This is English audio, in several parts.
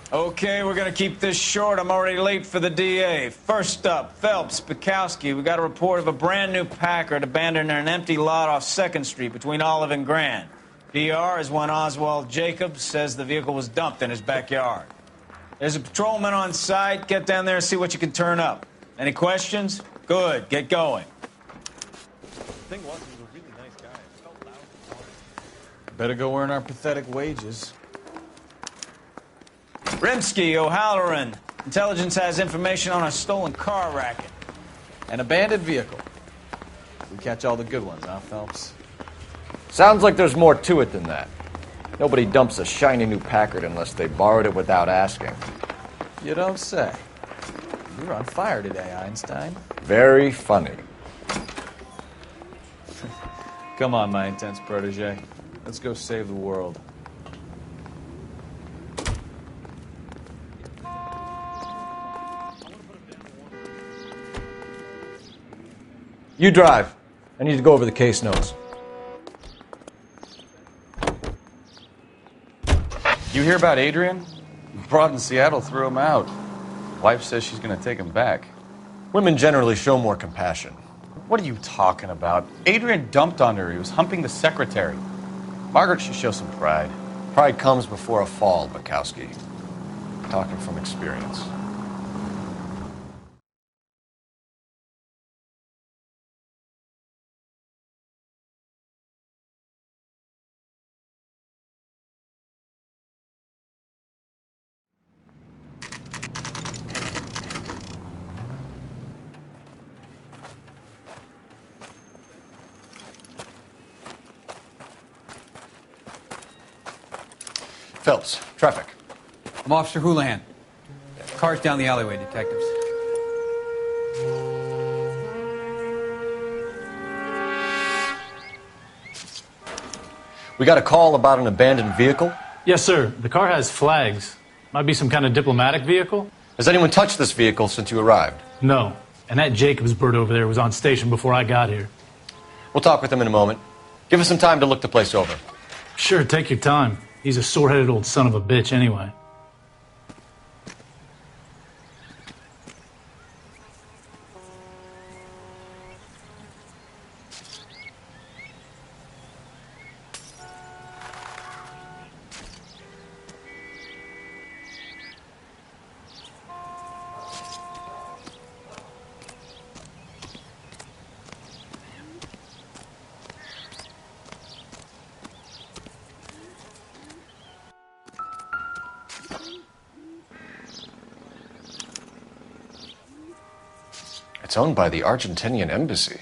Okay, we're gonna keep this short. I'm already late for the DA. First up, Phelps, Bukowski. We got a report of a brand new Packard abandoned in an empty lot off 2nd Street between Olive and Grand. DR is one Oswald Jacobs says the vehicle was dumped in his backyard. There's a patrolman on site. Get down there and see what you can turn up. Any questions? Good, get going. The thing was, he was a really nice guy. I felt loud. Better go earn our pathetic wages. Rimsky, O'Halloran. Intelligence has information on a stolen car racket. An abandoned vehicle. We catch all the good ones, huh, Phelps? Sounds like there's more to it than that. Nobody dumps a shiny new Packard unless they borrowed it without asking. You don't say. You're on fire today, Einstein. Very funny. Come on, my intense protege. Let's go save the world. You drive. I need to go over the case notes. You hear about Adrian? Broad in Seattle threw him out. Wife says she's going to take him back. Women generally show more compassion. What are you talking about? Adrian dumped on her. He was humping the secretary. Margaret should show some pride. Pride comes before a fall, Bukowski. Talking from experience. Phelps, traffic. I'm Officer Houlihan. Car's down the alleyway, detectives. We got a call about an abandoned vehicle. Yes, sir. The car has flags. Might be some kind of diplomatic vehicle. Has anyone touched this vehicle since you arrived? No. And that Jacobs bird over there was on station before I got here. We'll talk with him in a moment. Give us some time to look the place over. Sure, take your time. He's a sore-headed old son of a bitch anyway. It's owned by the Argentinian embassy.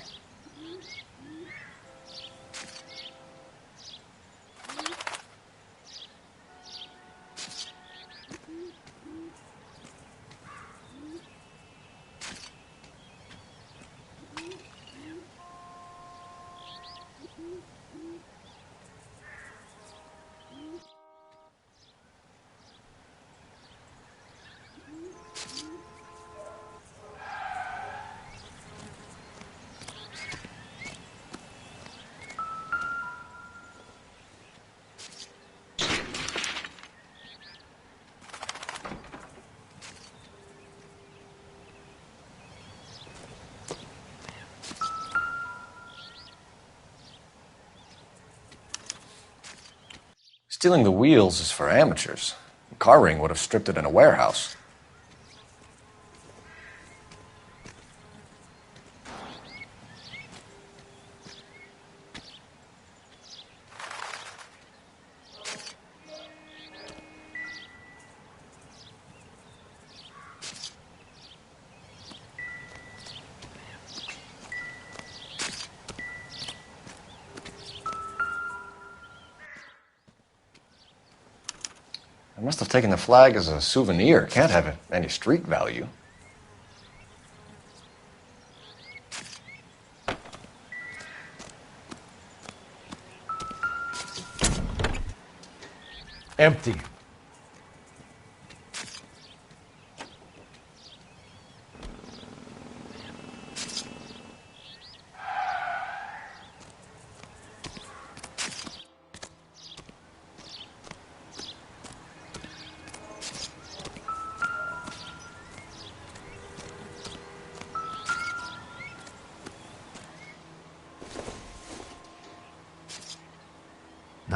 Stealing the wheels is for amateurs. A car ring would have stripped it in a warehouse. I must have taken the flag as a souvenir. Can't have any street value. Empty.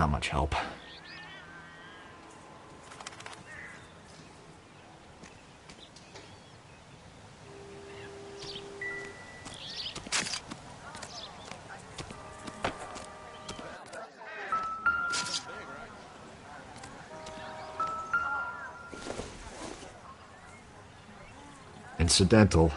not much help. Incidental.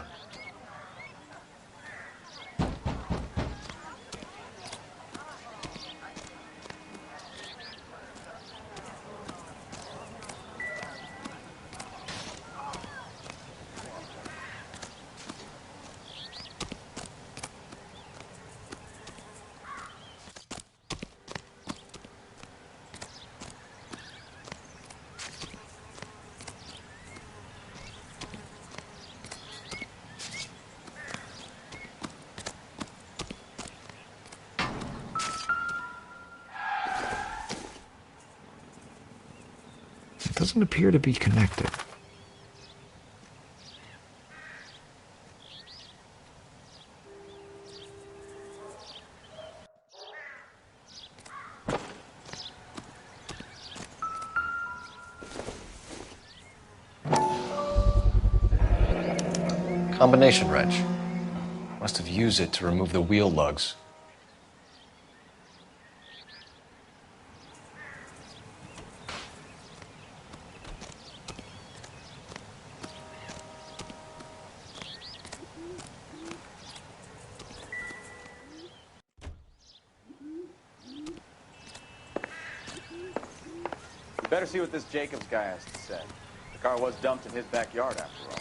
It doesn't appear to be connected. Combination wrench. Must have used it to remove the wheel lugs. You better see what this Jacobs guy has to say. The car was dumped in his backyard, after all.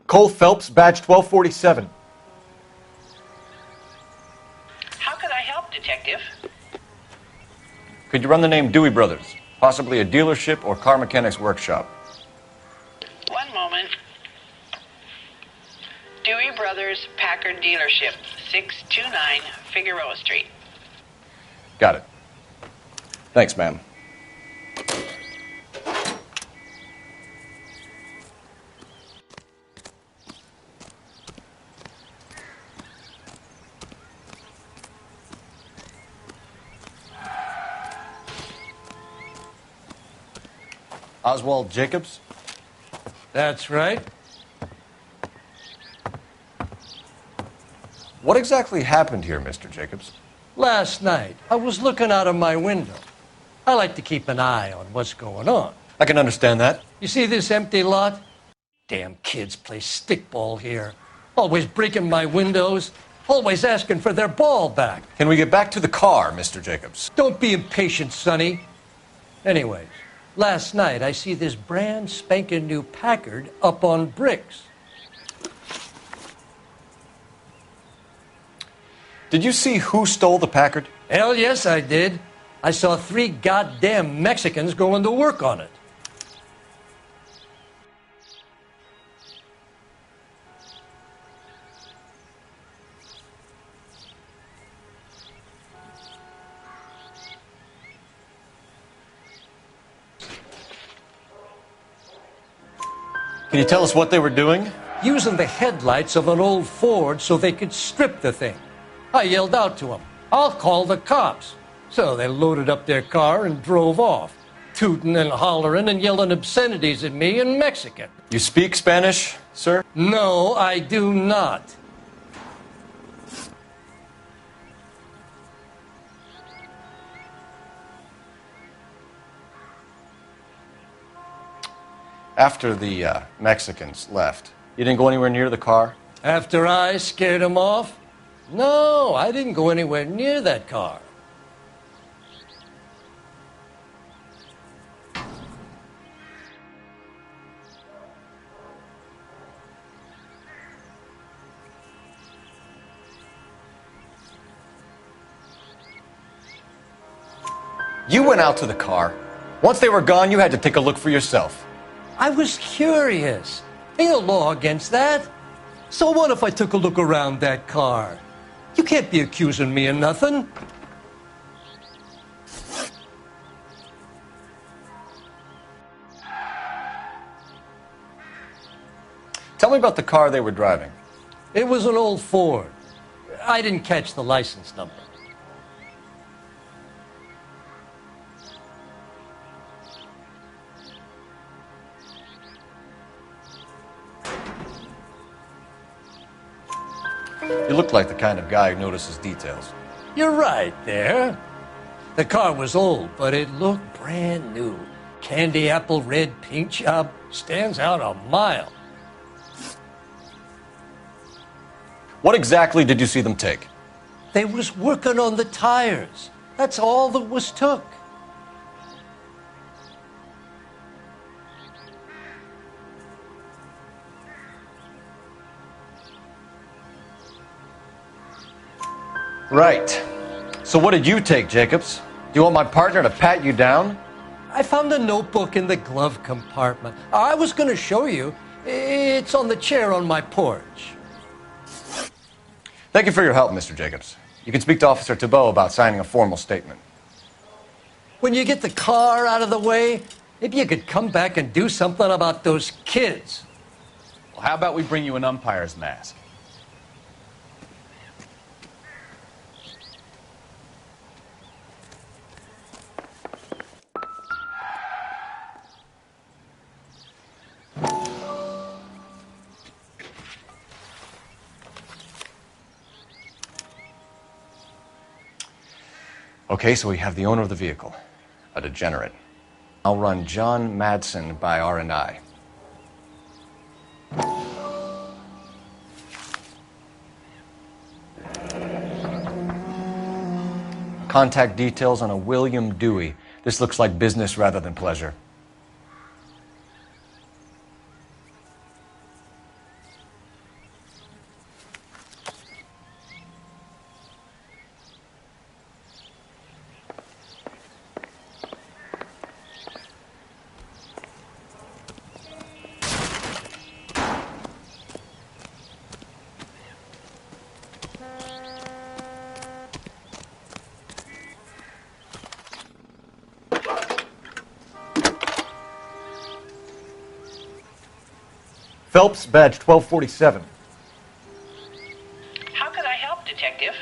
Cole Phelps, badge 1247. How can I help, Detective? Could you run the name Dewey Brothers? Possibly a dealership or car mechanics workshop. One moment. Dewey Brothers Packard Dealership, 629 Figueroa Street. Got it. Thanks, ma'am. Oswald Jacobs? That's right. What exactly happened here, Mr. Jacobs? Last night, I was looking out of my window. I like to keep an eye on what's going on. I can understand that. You see this empty lot? Damn kids play stickball here. Always breaking my windows. Always asking for their ball back. Can we get back to the car, Mr. Jacobs? Don't be impatient, Sonny. Anyways, last night I see this brand spanking new Packard up on bricks. Did you see who stole the Packard? Hell yes, I did. I saw 3 goddamn Mexicans going to work on it. Can you tell us what they were doing? Using the headlights of an old Ford so they could strip the thing. I yelled out to them, "I'll call the cops." So they loaded up their car and drove off, tooting and hollering and yelling obscenities at me in Mexican. You speak Spanish, sir? No, I do not. After the Mexicans left, you didn't go anywhere near the car? After I scared them off? No, I didn't go anywhere near that car. You went out to the car. Once they were gone, you had to take a look for yourself. I was curious. Ain't no law against that. So what if I took a look around that car? You can't be accusing me of nothing. Tell me about the car they were driving. It was an old Ford. I didn't catch the license number. You look like the kind of guy who notices details. You're right there. The car was old, but it looked brand new. Candy apple red paint job stands out a mile. What exactly did you see them take? They was working on the tires. That's all that was took. Right. So what did you take, Jacobs? Do you want my partner to pat you down? I found a notebook in the glove compartment. I was going to show you. It's on the chair on my porch. Thank you for your help, Mr. Jacobs. You can speak to Officer Thibault about signing a formal statement. When you get the car out of the way, maybe you could come back and do something about those kids. Well, how about we bring you an umpire's mask? Okay, so we have the owner of the vehicle, a degenerate. I'll run John Madsen by R&I. Contact details on a William Dewey. This looks like business rather than pleasure. Phelps, badge 1247. How could I help, Detective?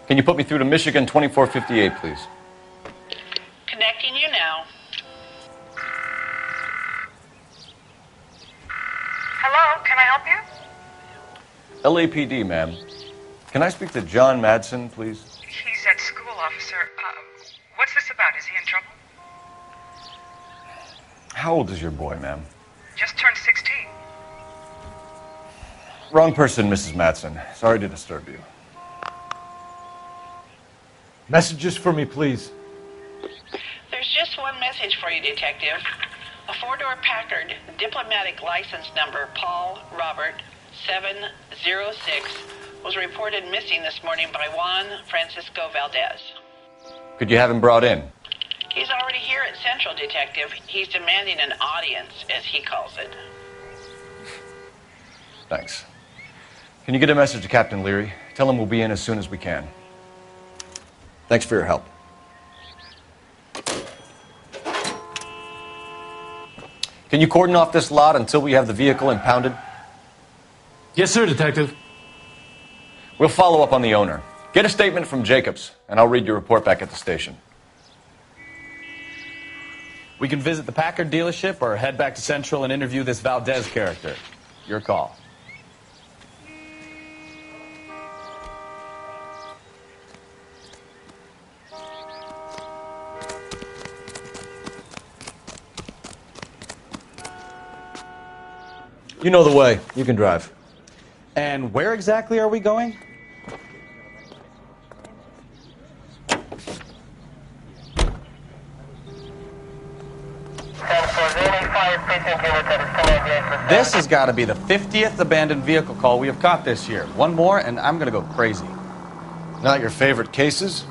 Can you put me through to Michigan 2458, please? Connecting you now. Hello, can I help you? LAPD, ma'am. Can I speak to John Madsen, please? He's at school, officer. What's this about? Is he in trouble? How old is your boy, ma'am? Just turned 16. Wrong person, Mrs. Madsen. Sorry to disturb you. Messages for me, please. There's just one message for you, Detective. A four-door Packard, diplomatic license number Paul Robert 706, was reported missing this morning by Juan Francisco Valdez. Could you have him brought in? He's already here at Central, Detective. He's demanding an audience, as he calls it. Thanks. Can you get a message to Captain Leary? Tell him we'll be in as soon as we can. Thanks for your help. Can you cordon off this lot until we have the vehicle impounded? Yes, sir, Detective. We'll follow up on the owner. Get a statement from Jacobs, and I'll read your report back at the station. We can visit the Packard dealership or head back to Central and interview this Valdez character. Your call. You know the way. You can drive. And where exactly are we going? This has got to be the 50th abandoned vehicle call we have caught this year. One more, and I'm going to go crazy. Not your favorite cases?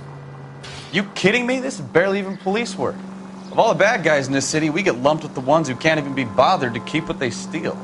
You kidding me? This is barely even police work. Of all the bad guys in this city, we get lumped with the ones who can't even be bothered to keep what they steal.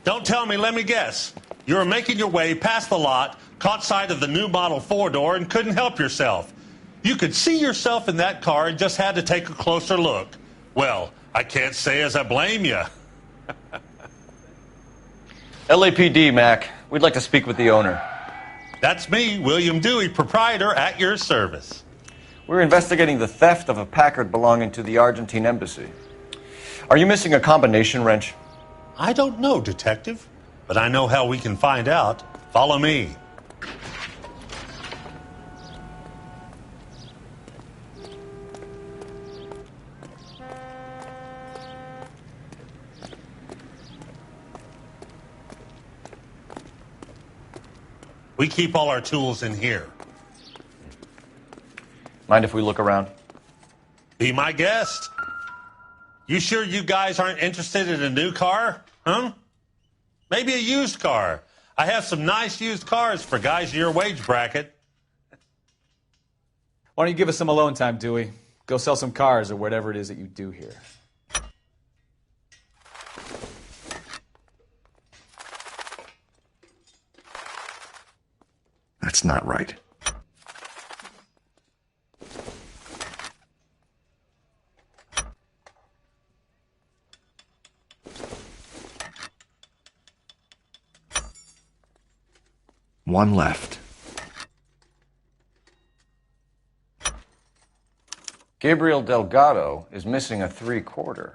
Don't tell me, let me guess. You were making your way past the lot, caught sight of the new model four-door, and couldn't help yourself. You could see yourself in that car and just had to take a closer look. Well, I can't say as I blame you. LAPD, Mac. We'd like to speak with the owner. That's me, William Dewey, proprietor, at your service. We're investigating the theft of a Packard belonging to the Argentine embassy. Are you missing a combination wrench? I don't know, Detective, but I know how we can find out. Follow me. We keep all our tools in here. Mind if we look around? Be my guest. You sure you guys aren't interested in a new car? Huh? Maybe a used car. I have some nice used cars for guys in your wage bracket. Why don't you give us some alone time, Dewey? Go sell some cars or whatever it is that you do here. That's not right. One left. Gabriel Delgado is missing a 3/4.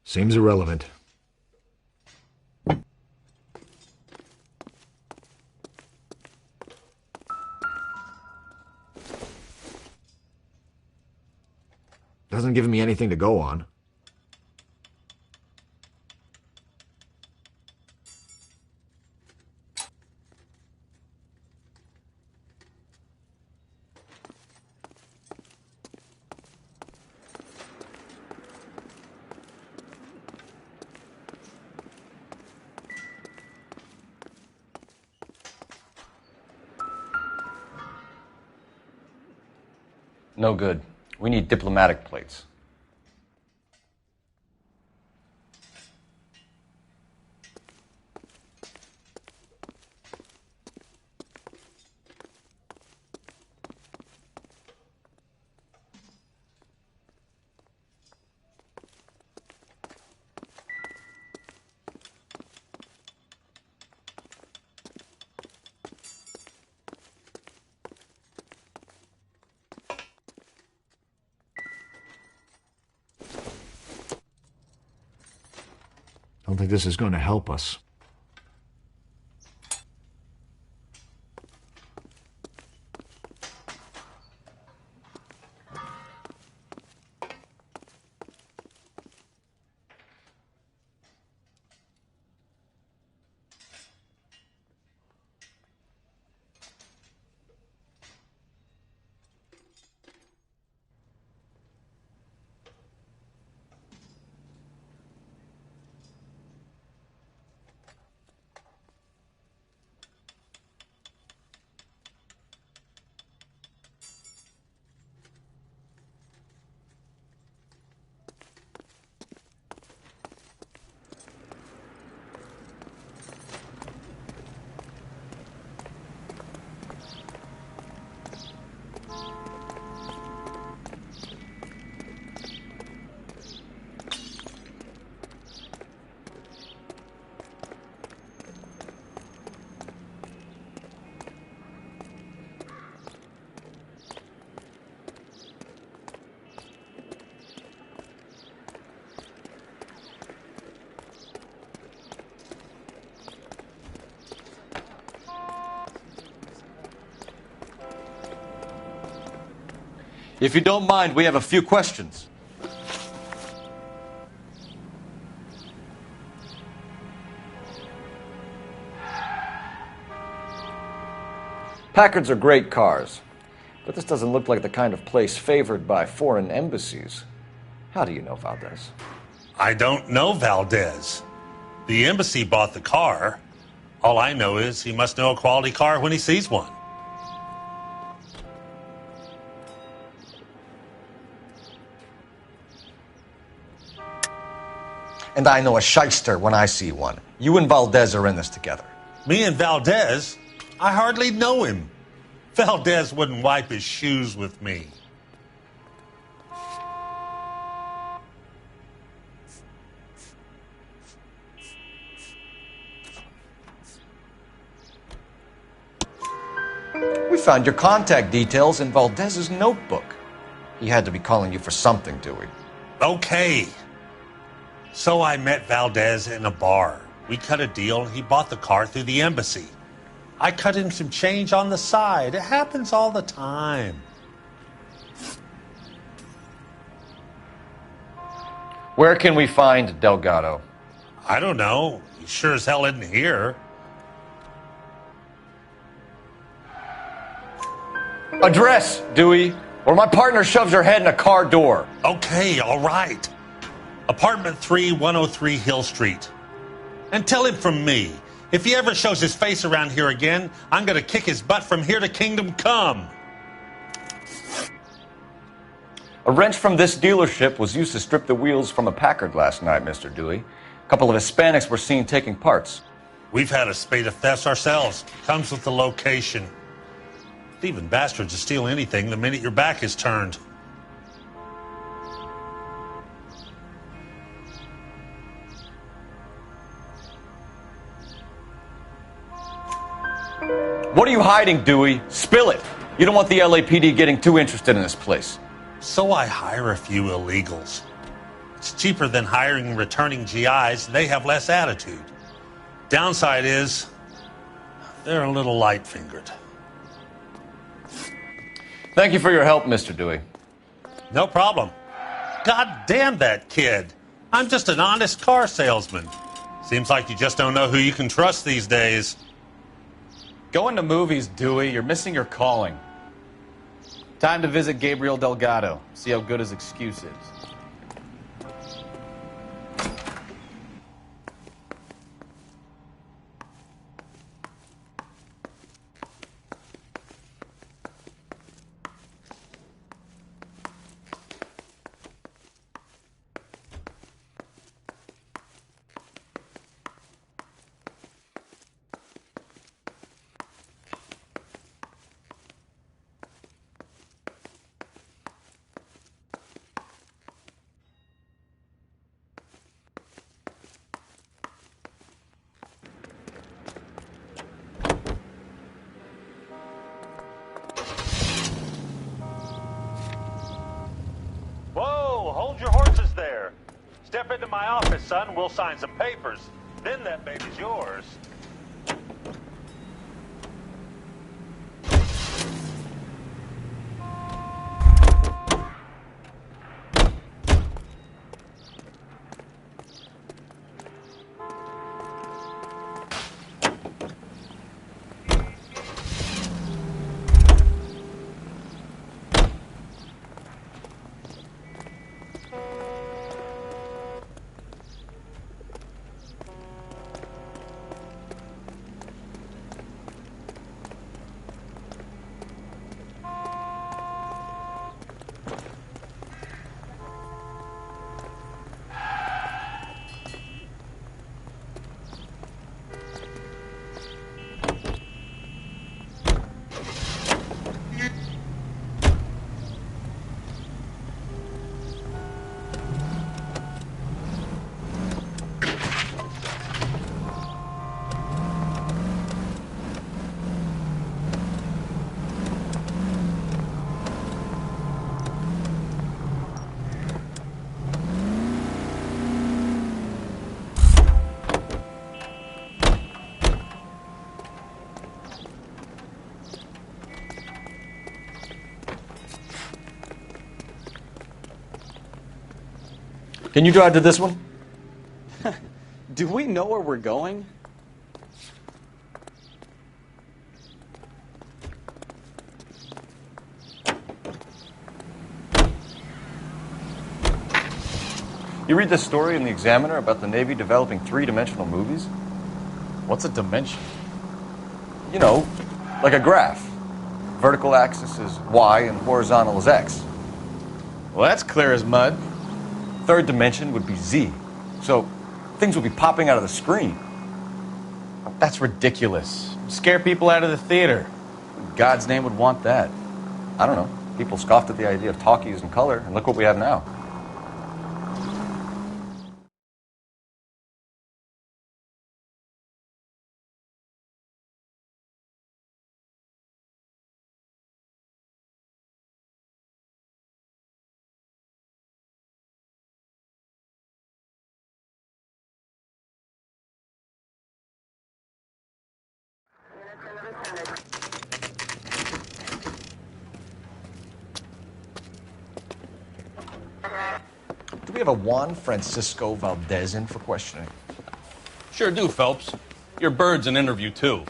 Seems irrelevant. Doesn't give me anything to go on. No good. We need diplomatic plates. I don't think this is going to help us. If you don't mind, we have a few questions. Packards are great cars, but this doesn't look like the kind of place favored by foreign embassies. How do you know Valdez? I don't know Valdez. The embassy bought the car. All I know is he must know a quality car when he sees one. And I know a shyster when I see one. You and Valdez are in this together. Me and Valdez? I hardly know him. Valdez wouldn't wipe his shoes with me. We found your contact details in Valdez's notebook. He had to be calling you for something, Dewey. Okay. So I met Valdez in a bar. We cut a deal and he bought the car through the embassy. I cut him some change on the side. It happens all the time. Where can we find Delgado? I don't know. He sure as hell isn't here. Address, Dewey, or my partner shoves her head in a car door. Okay, all right. Apartment 3, 103 Hill Street. And tell him from me, if he ever shows his face around here again, I'm going to kick his butt from here to Kingdom Come. A wrench from this dealership was used to strip the wheels from a Packard last night, Mr. Dewey. A couple of Hispanics were seen taking parts. We've had a spate of thefts ourselves. Comes with the location. Thieving bastards will steal anything the minute your back is turned. What are you hiding, Dewey? Spill it. You don't want the LAPD getting too interested in this place. So I hire a few illegals. It's cheaper than hiring returning GIs. They have less attitude. Downside is they're a little light-fingered. Thank you for your help, Mr. Dewey. No problem. God damn that kid. I'm just an honest car salesman. Seems like you just don't know who you can trust these days. Going to movies, Dewey. You're missing your calling. Time to visit Gabriel Delgado. See how good his excuse is. Whoa, hold your horses there. Step into my office, son. We'll sign some papers. Then that baby's yours. Can you drive to this one? Do we know where we're going? You read this story in the Examiner about the Navy developing three-dimensional movies? What's a dimension? You know, like a graph. Vertical axis is Y and horizontal is X. Well, that's clear as mud. Third dimension would be Z. So things would be popping out of the screen. That's ridiculous. Scare people out of the theater. Who in God's name would want that? I don't know. People scoffed at the idea of talkies in color, and look what we have now. Do we have a Juan Francisco Valdez in for questioning? Sure do, Phelps. Your bird's an interview, too.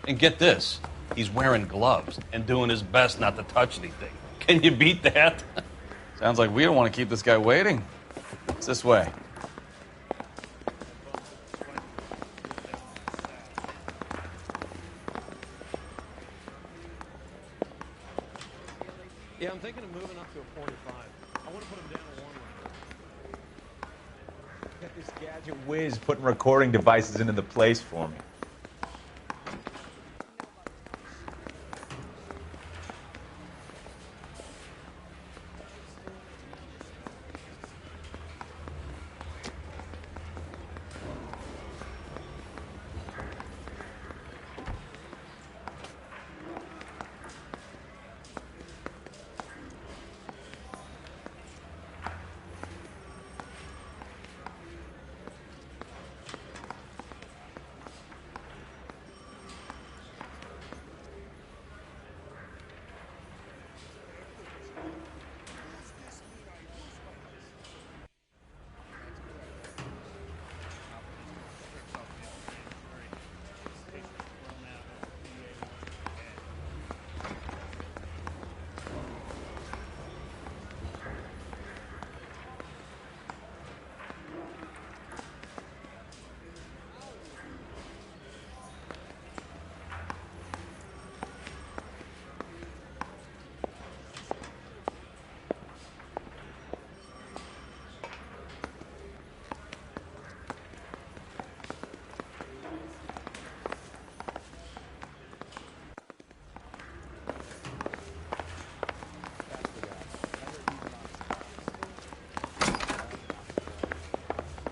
And get this, he's wearing gloves and doing his best not to touch anything. Can you beat that? Sounds like we don't want to keep this guy waiting. It's this way. Yeah, I'm thinking of moving up to a 45. I want to put him down to one way. Got this gadget whiz putting recording devices into the place for me.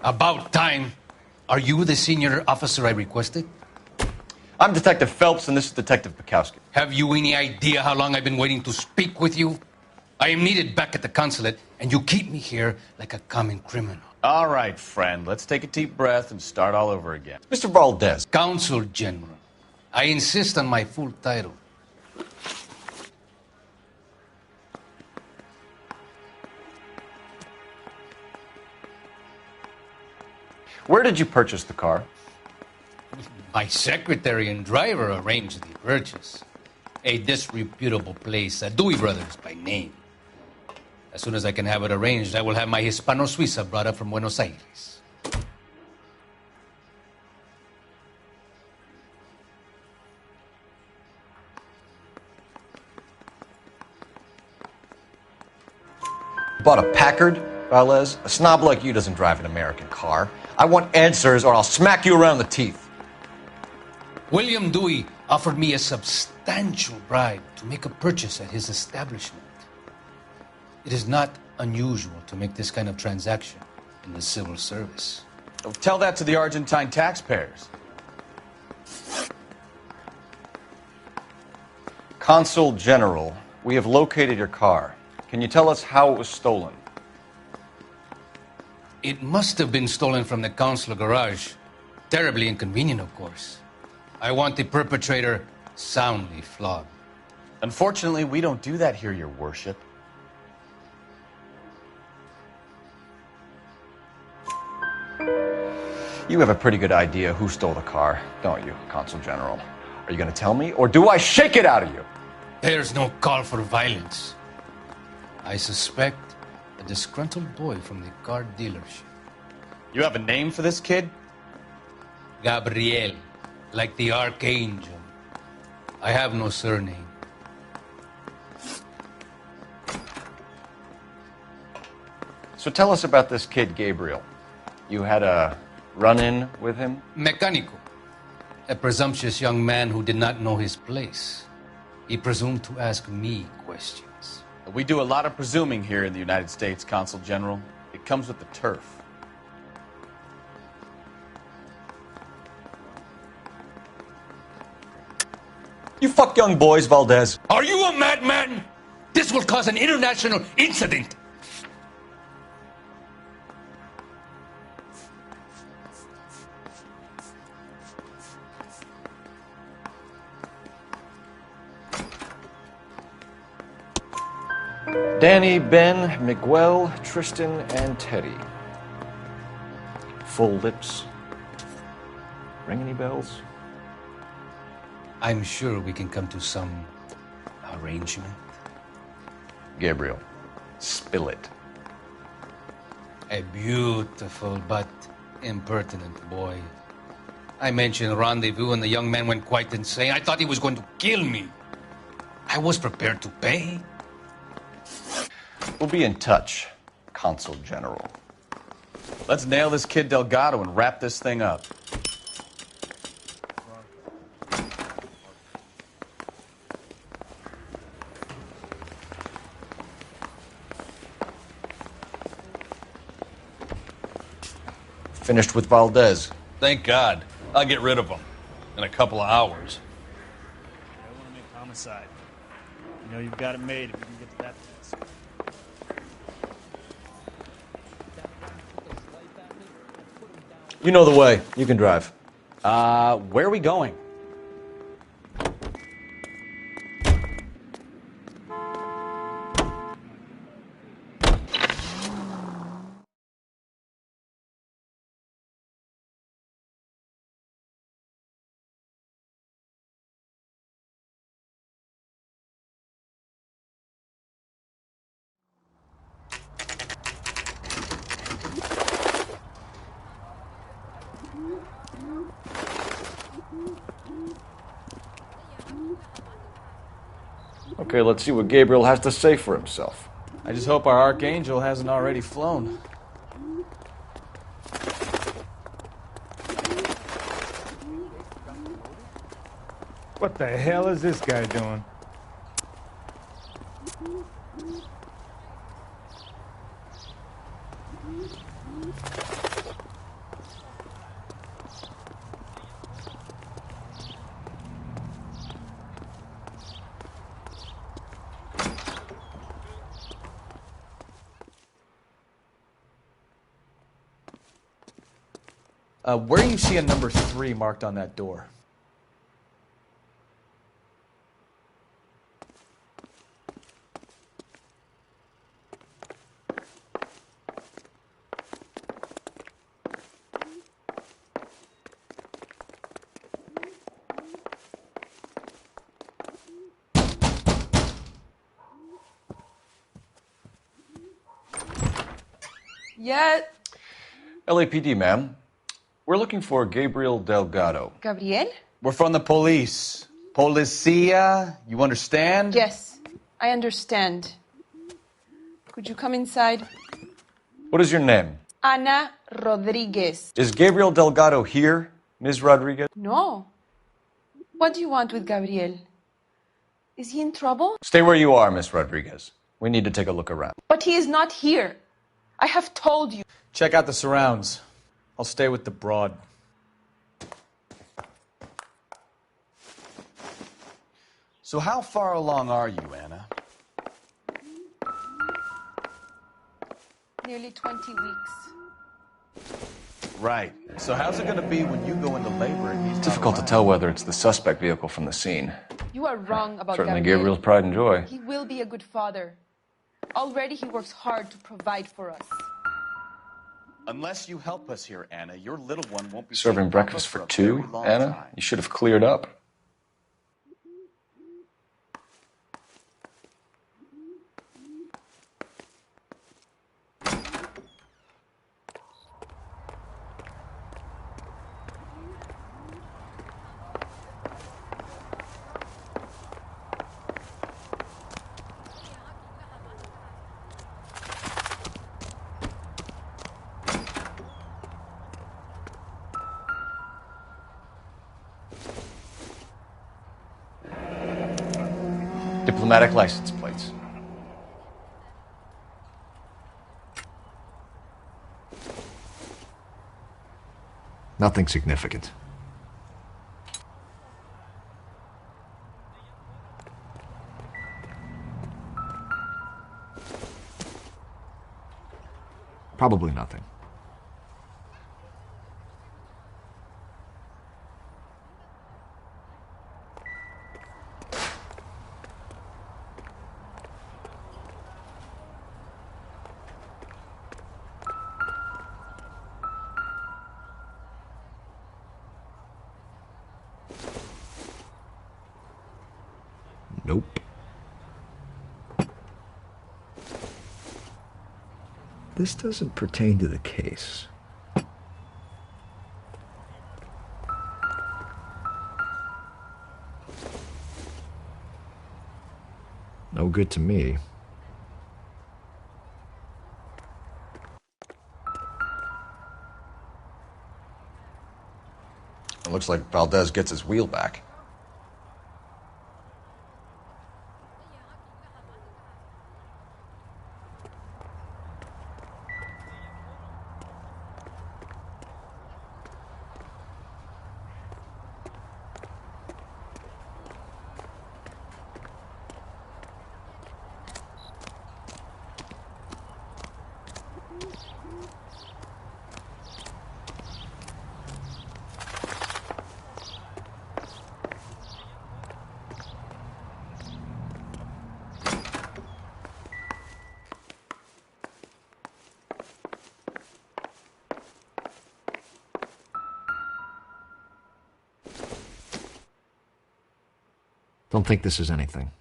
About time. Are you the senior officer I requested? I'm Detective Phelps, and this is Detective Bukowski. Have you any idea how long I've been waiting to speak with you? I am needed back at the consulate, and you keep me here like a common criminal. All right, friend. Let's take a deep breath and start all over again. Mr. Valdez. Consul General. I insist on my full title. Where did you purchase the car? My secretary and driver arranged the purchase. A disreputable place, Dewey Brothers by name. As soon as I can have it arranged, I will have my Hispano Suiza brought up from Buenos Aires. Bought a Packard, Valdez? A snob like you doesn't drive an American car. I want answers or I'll smack you around the teeth. William Dewey offered me a substantial bribe to make a purchase at his establishment. It is not unusual to make this kind of transaction in the civil service. Tell that to the Argentine taxpayers. Consul General, we have located your car. Can you tell us how it was stolen? It must have been stolen from the consular garage. Terribly inconvenient, of course. I want the perpetrator soundly flogged. Unfortunately, we don't do that here, Your Worship. You have a pretty good idea who stole the car, don't you, Consul General? Are you going to tell me, or do I shake it out of you? There's no call for violence. I suspect a disgruntled boy from the car dealership. You have a name for this kid? Gabriel, like the archangel. I have no surname. So tell us about this kid, Gabriel. You had a run-in with him? Mecánico. A presumptuous young man who did not know his place. He presumed to ask me questions. We do a lot of presuming here in the United States, Consul General. It comes with the turf. You fuck young boys, Valdez. Are you a madman? This will cause an international incident. Danny, Ben, Miguel, Tristan, and Teddy. Full lips. Ring any bells? I'm sure we can come to some arrangement. Gabriel, spill it. A beautiful but impertinent boy. I mentioned rendezvous and the young man went quite insane. I thought he was going to kill me. I was prepared to pay. We'll be in touch, Consul General. Let's nail this kid Delgado and wrap this thing up. Finished with Valdez. Thank God. I'll get rid of him in a couple of hours. I want to make homicide. You know you've got it made if you can get to that task. You know the way. You can drive. Where are we going? Okay, let's see what Gabriel has to say for himself. I just hope our archangel hasn't already flown. What the hell is this guy doing? Where do you see a number 3 marked on that door? Yeah. LAPD, ma'am. We're looking for Gabriel Delgado. Gabriel? We're from the police. Policia, you understand? Yes, I understand. Could you come inside? What is your name? Ana Rodriguez. Is Gabriel Delgado here, Ms. Rodriguez? No. What do you want with Gabriel? Is he in trouble? Stay where you are, Miss Rodriguez. We need to take a look around. But he is not here. I have told you. Check out the surrounds. I'll stay with the broad. So how far along are you, Anna? Nearly 20 weeks. Right. So how's it going to be when you go into labor and he's It's difficult to tell whether it's the suspect vehicle from the scene. You are wrong about Certainly Gabriel. Gabriel's pride and joy. He will be a good father. Already he works hard to provide for us. Unless you help us here, Anna, your little one won't be Serving safe breakfast for for a two, very long Anna? time. You should have cleared up. Diplomatic license plates. Nothing significant. Probably nothing. Nope. This doesn't pertain to the case. No good to me. It looks like Valdez gets his wheel back. Don't think this is anything.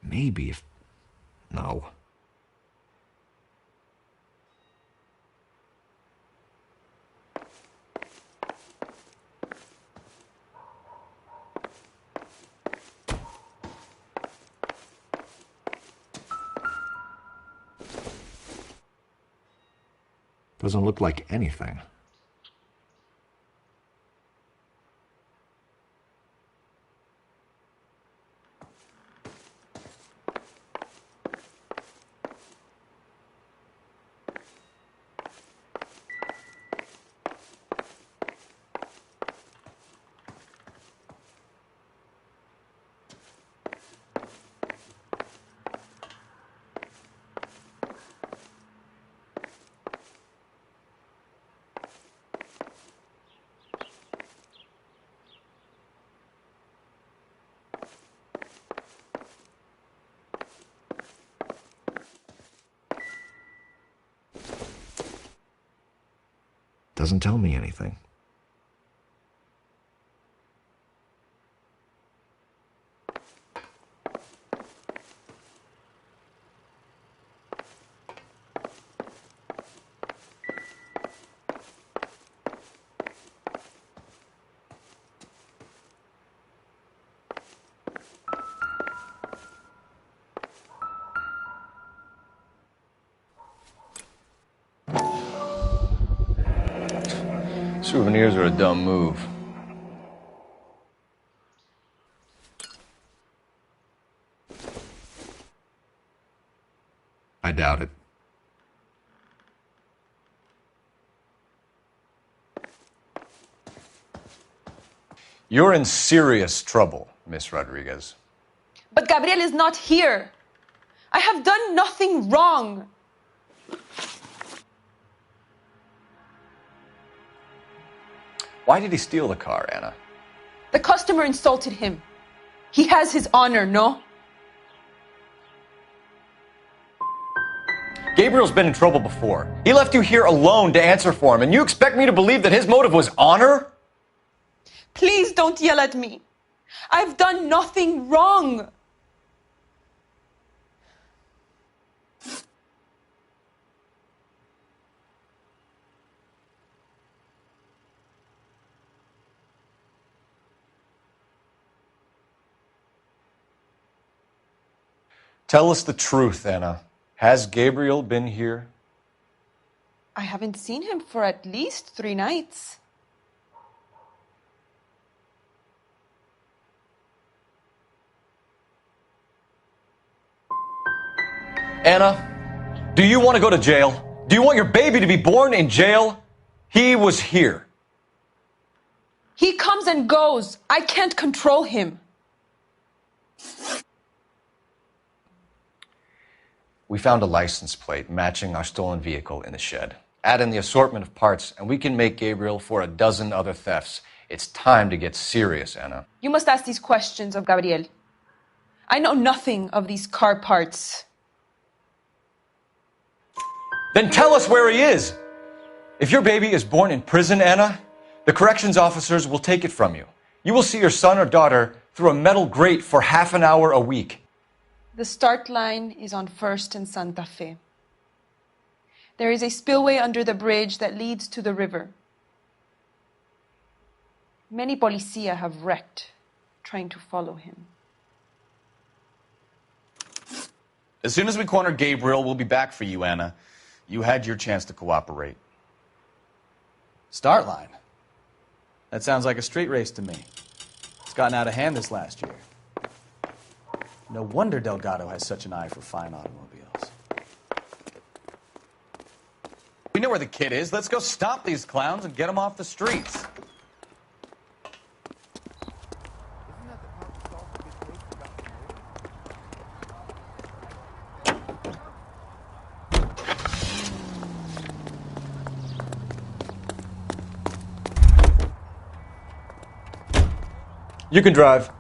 Maybe if... No. Doesn't look like anything. Doesn't tell me anything. Souvenirs are a dumb move. I doubt it. You're in serious trouble, Miss Rodriguez. But Gabriel is not here. I have done nothing wrong. Why did he steal the car, Anna? The customer insulted him. He has his honor, no? Gabriel's been in trouble before. He left you here alone to answer for him, and you expect me to believe that his motive was honor? Please don't yell at me. I've done nothing wrong. Tell us the truth, Anna. Has Gabriel been here? I haven't seen him for at least 3 nights. Anna, do you want to go to jail? Do you want your baby to be born in jail? He was here. He comes and goes. I can't control him. We found a license plate matching our stolen vehicle in the shed. Add in the assortment of parts, and we can make Gabriel for a dozen other thefts. It's time to get serious, Anna. You must ask these questions of Gabriel. I know nothing of these car parts. Then tell us where he is. If your baby is born in prison, Anna, the corrections officers will take it from you. You will see your son or daughter through a metal grate for half an hour a week. The start line is on 1st and Santa Fe. There is a spillway under the bridge that leads to the river. Many policia have wrecked trying to follow him. As soon as we corner Gabriel, we'll be back for you, Anna. You had your chance to cooperate. Start line? That sounds like a street race to me. It's gotten out of hand this last year. No wonder Delgado has such an eye for fine automobiles. We know where the kid is. Let's go stop these clowns and get them off the streets. You can drive.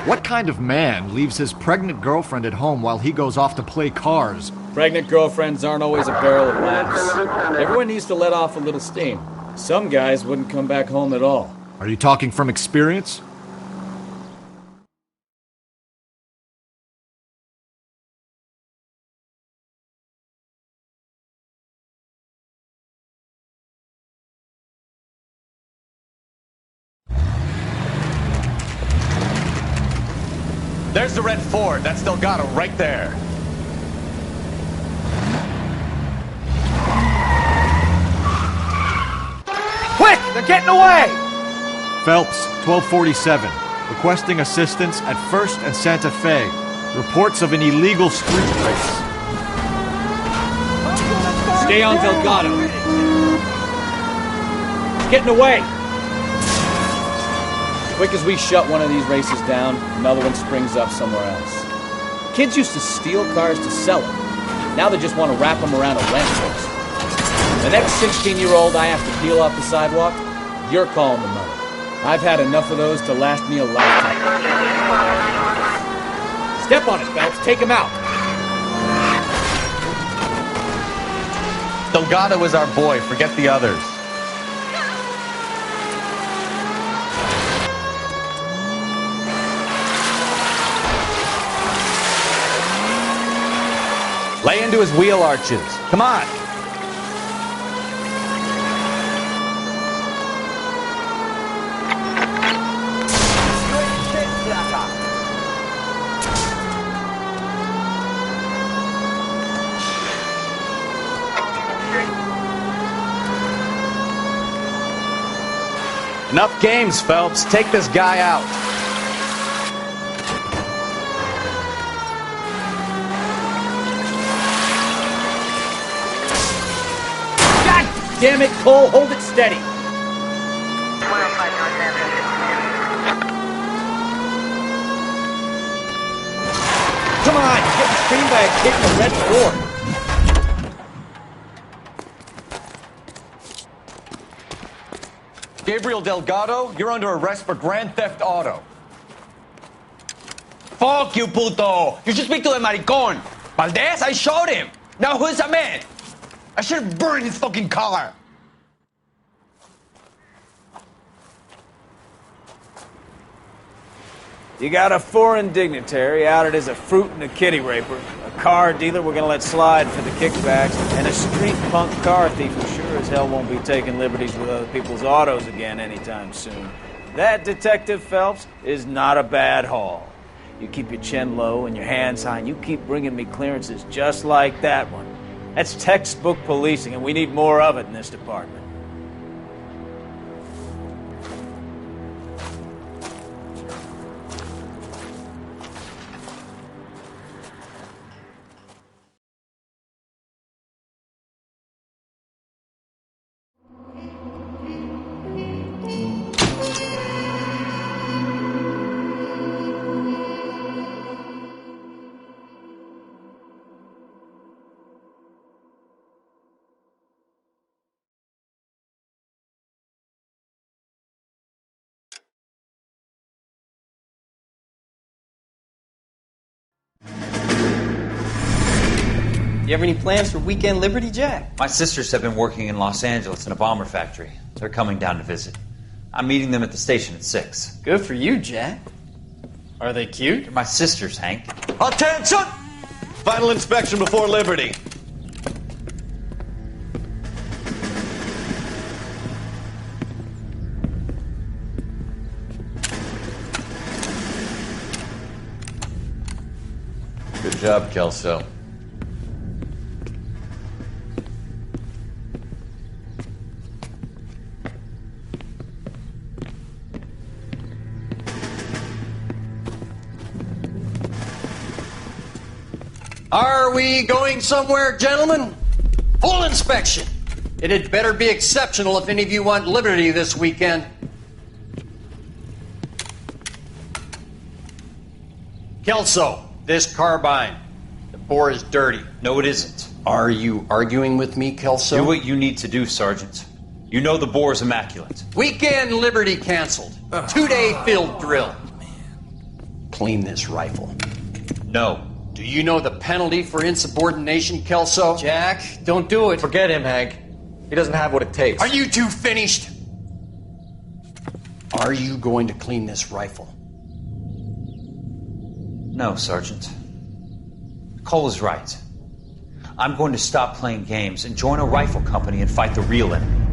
What kind of man leaves his pregnant girlfriend at home while he goes off to play cars? Pregnant girlfriends aren't always a barrel of laughs. Everyone needs to let off a little steam. Some guys wouldn't come back home at all. Are you talking from experience? There's the red Ford. That's Delgado right there. Quick! They're getting away! Phelps, 1247. Requesting assistance at 1st and Santa Fe. Reports of an illegal street race. Stay on Delgado. Getting away! Quick as we shut one of these races down, another one springs up somewhere else. Kids used to steal cars to sell them. Now they just want to wrap them around a lamppost. The next 16-year-old I have to peel off the sidewalk, you're calling the money. I've had enough of those to last me a lifetime. Step on it, Phelps. Take him out. Delgado is our boy. Forget the others. Lay into his wheel arches. Come on. Enough games, Phelps. Take this guy out. God damn it, Cole. Hold it steady. Come on, you're getting screened by a kid in a red Ford. Gabriel Delgado, you're under arrest for grand theft auto. Fuck you, puto! You should speak to the maricón. Valdez, I showed him. Now who's the man? I should have burned his fucking car. You got a foreign dignitary outed as a fruit and a kitty raper, a car dealer we're gonna let slide for the kickbacks, and a street punk car thief who sure as hell won't be taking liberties with other people's autos again anytime soon. That, Detective Phelps, is not a bad haul. You keep your chin low and your hands high, and you keep bringing me clearances just like that one. That's textbook policing, and we need more of it in this department. You have any plans for Weekend Liberty, Jack? My sisters have been working in Los Angeles in a bomber factory. They're coming down to visit. I'm meeting them at the station at 6. Good for you, Jack. Are they cute? They're my sisters, Hank. Attention! Final inspection before Liberty. Good job, Kelso. Are we going somewhere, gentlemen? Full inspection. It had better be exceptional if any of you want liberty this weekend. Kelso, this carbine. The bore is dirty. No, it isn't. Are you arguing with me, Kelso? Do what you need to do, Sergeant. You know the bore is immaculate. Weekend Liberty canceled. 2-day field drill. Clean this rifle. No. Do you know the penalty for insubordination, Kelso? Jack, don't do it. Forget him, Hank. He doesn't have what it takes. Are you two finished? Are you going to clean this rifle? No, Sergeant. Cole is right. I'm going to stop playing games and join a rifle company and fight the real enemy.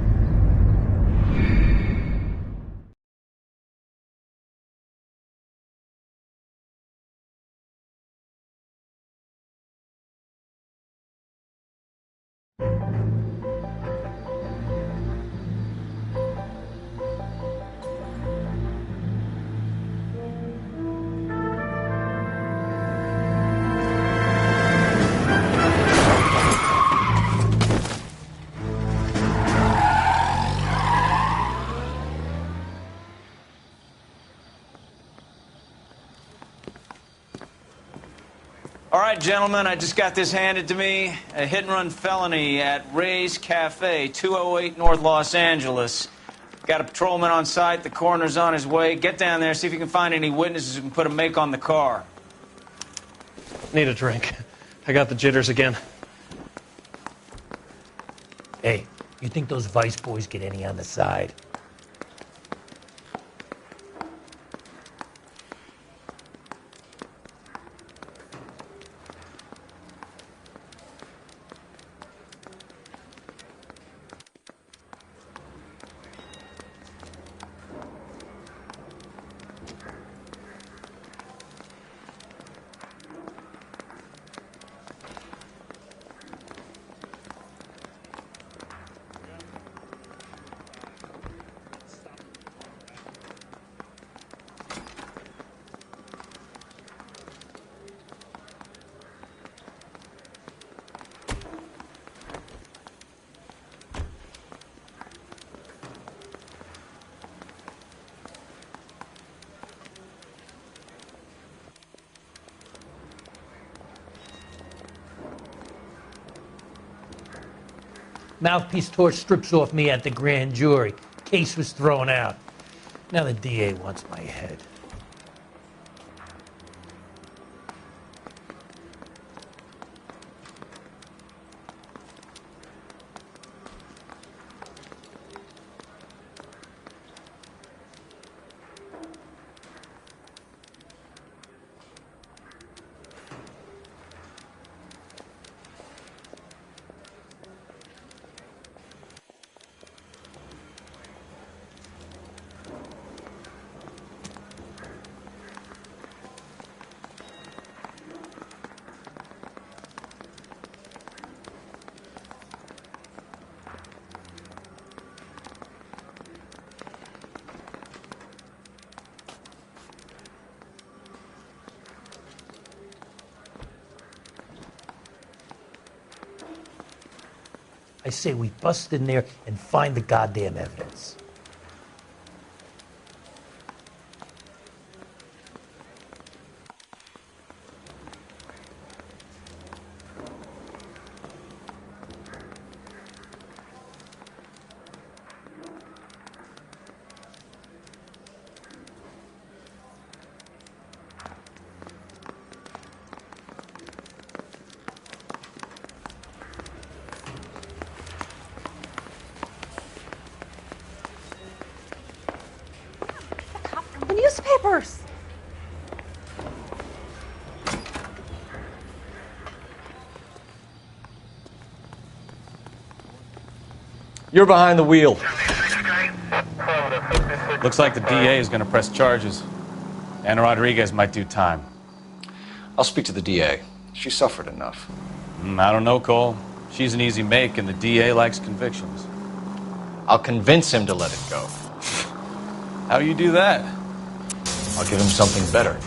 All right, gentlemen, I just got this handed to me. A hit-and-run felony at Ray's Cafe, 208 North Los Angeles. Got a patrolman on site. The coroner's on his way. Get down there, see if you can find any witnesses who can put a make on the car. Need a drink. I got the jitters again. Hey, you think those Vice boys get any on the side? Mouthpiece torch strips off me at the grand jury. Case was thrown out. Now the DA wants my head. I say we bust in there and find the goddamn evidence. The newspapers! You're behind the wheel. Looks like the DA is going to press charges. Anna Rodriguez might do time. I'll speak to the DA. She suffered enough. I don't know, Cole. She's an easy make, and the DA likes convictions. I'll convince him to let it go. How do you do that? I'll give him something better.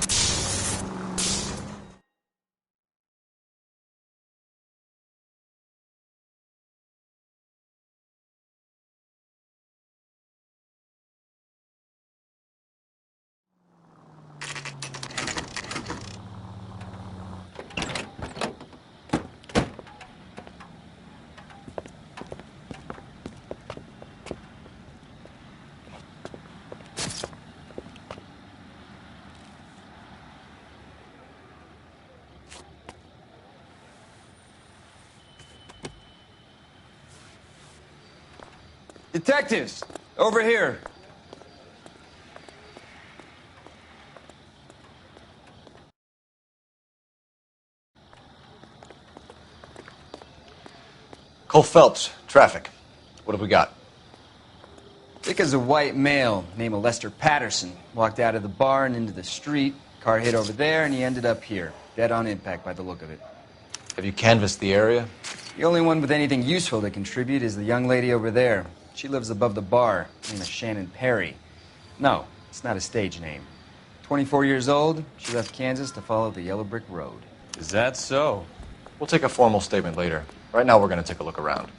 Detectives, over here. Cole Phelps, traffic. What have we got? Dick is a white male named Lester Patterson. Walked out of the bar and into the street. Car hit over there, and he ended up here. Dead on impact by the look of it. Have you canvassed the area? The only one with anything useful to contribute is the young lady over there. She lives above the bar. Her name is Shannon Perry. No, it's not a stage name. 24 years old, she left Kansas to follow the Yellow Brick Road. Is that so? We'll take a formal statement later. Right now, we're going to take a look around.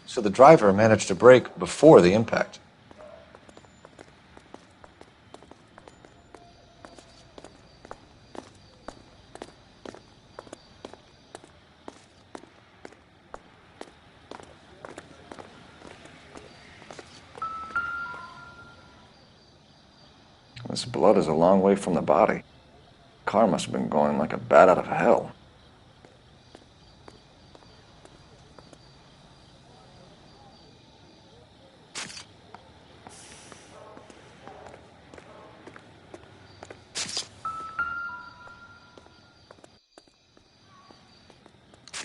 So the driver managed to brake before the impact. This blood is a long way from the body. Car must have been going like a bat out of hell.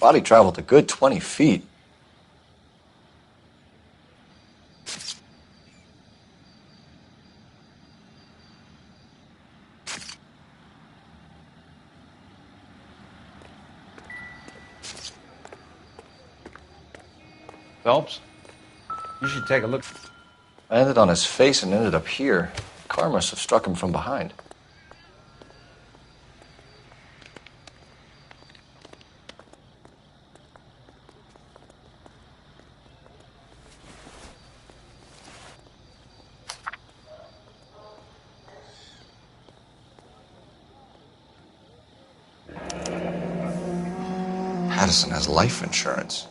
Body traveled a good 20 feet. Phelps, you should take a look. I landed on his face and ended up here. The car must have struck him from behind. Addison has life insurance.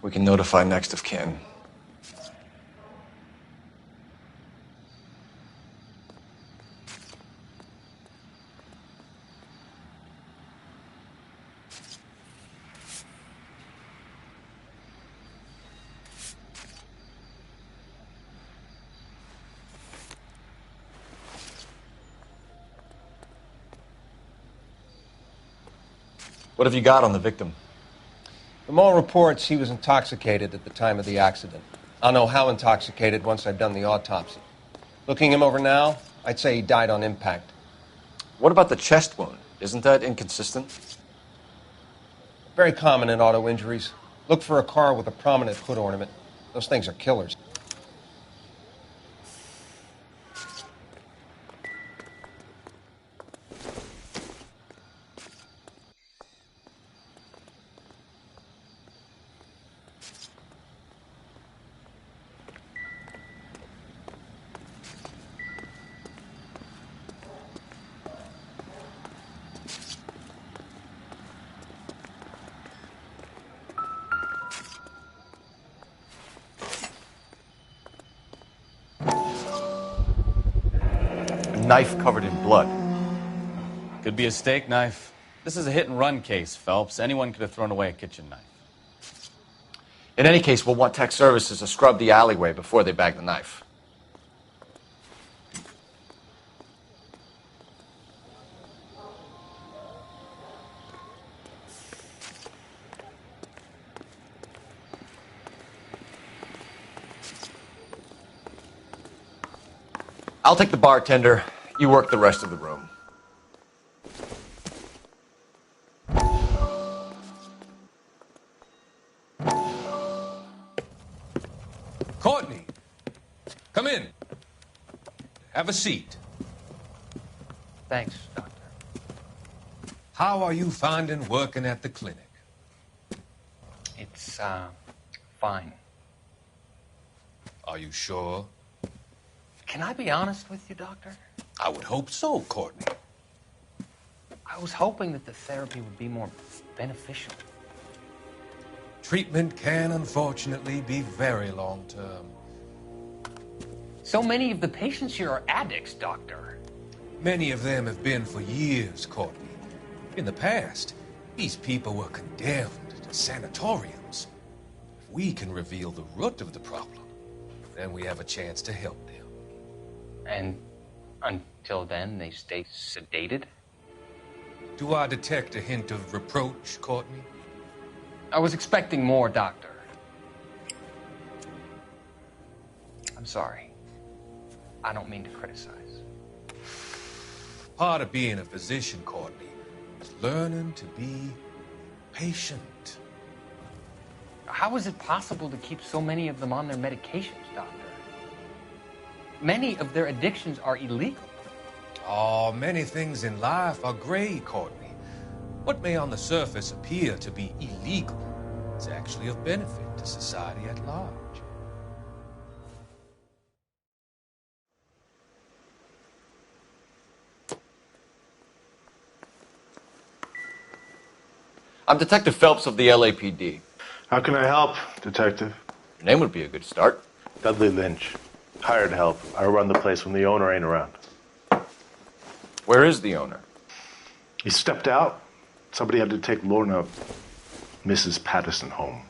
We can notify next of kin. What have you got on the victim? From all reports, he was intoxicated at the time of the accident. I'll know how intoxicated once I've done the autopsy. Looking him over now, I'd say he died on impact. What about the chest wound? Isn't that inconsistent? Very common in auto injuries. Look for a car with a prominent hood ornament. Those things are killers. Knife covered in blood. Could be a steak knife. This is a hit-and-run case, Phelps. Anyone could have thrown away a kitchen knife. In any case, we'll want tech services to scrub the alleyway before they bag the knife. I'll take the bartender. You work the rest of the room. Courtney, come in. Have a seat. Thanks, Doctor. How are you finding working at the clinic? It's, fine. Are you sure? Can I be honest with you, Doctor? I would hope so, Courtney. I was hoping that the therapy would be more beneficial. Treatment can, unfortunately, be very long-term. So many of the patients here are addicts, Doctor. Many of them have been for years, Courtney. In the past, these people were condemned to sanatoriums. If we can reveal the root of the problem, then we have a chance to help them. And until then, they stay sedated? Do I detect a hint of reproach, Courtney? I was expecting more, Doctor. I'm sorry. I don't mean to criticize. Part of being a physician, Courtney, is learning to be patient. How is it possible to keep so many of them on their medications, Doctor? Many of their addictions are illegal. Oh, many things in life are gray, Courtney. What may on the surface appear to be illegal it's actually of benefit to society at large. I'm Detective Phelps of the LAPD. How can I help, Detective? Your name would be a good start. Dudley Lynch. Hired help. I run the place when the owner ain't around. Where is the owner? He stepped out. Somebody had to take Lorna, Mrs. Patterson, home.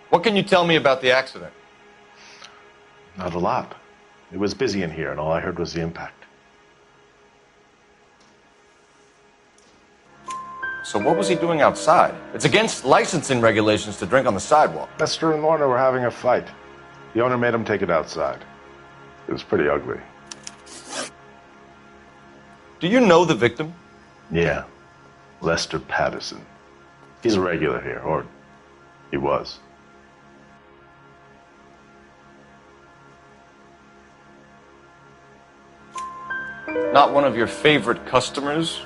What can you tell me about the accident? Not a lot. It was busy in here, and all I heard was the impact. So what was he doing outside? It's against licensing regulations to drink on the sidewalk. Lester and Lorna were having a fight. The owner made him take it outside. It was pretty ugly. Do you know the victim? Yeah. Lester Patterson. He's a regular here, or he was. Not one of your favorite customers?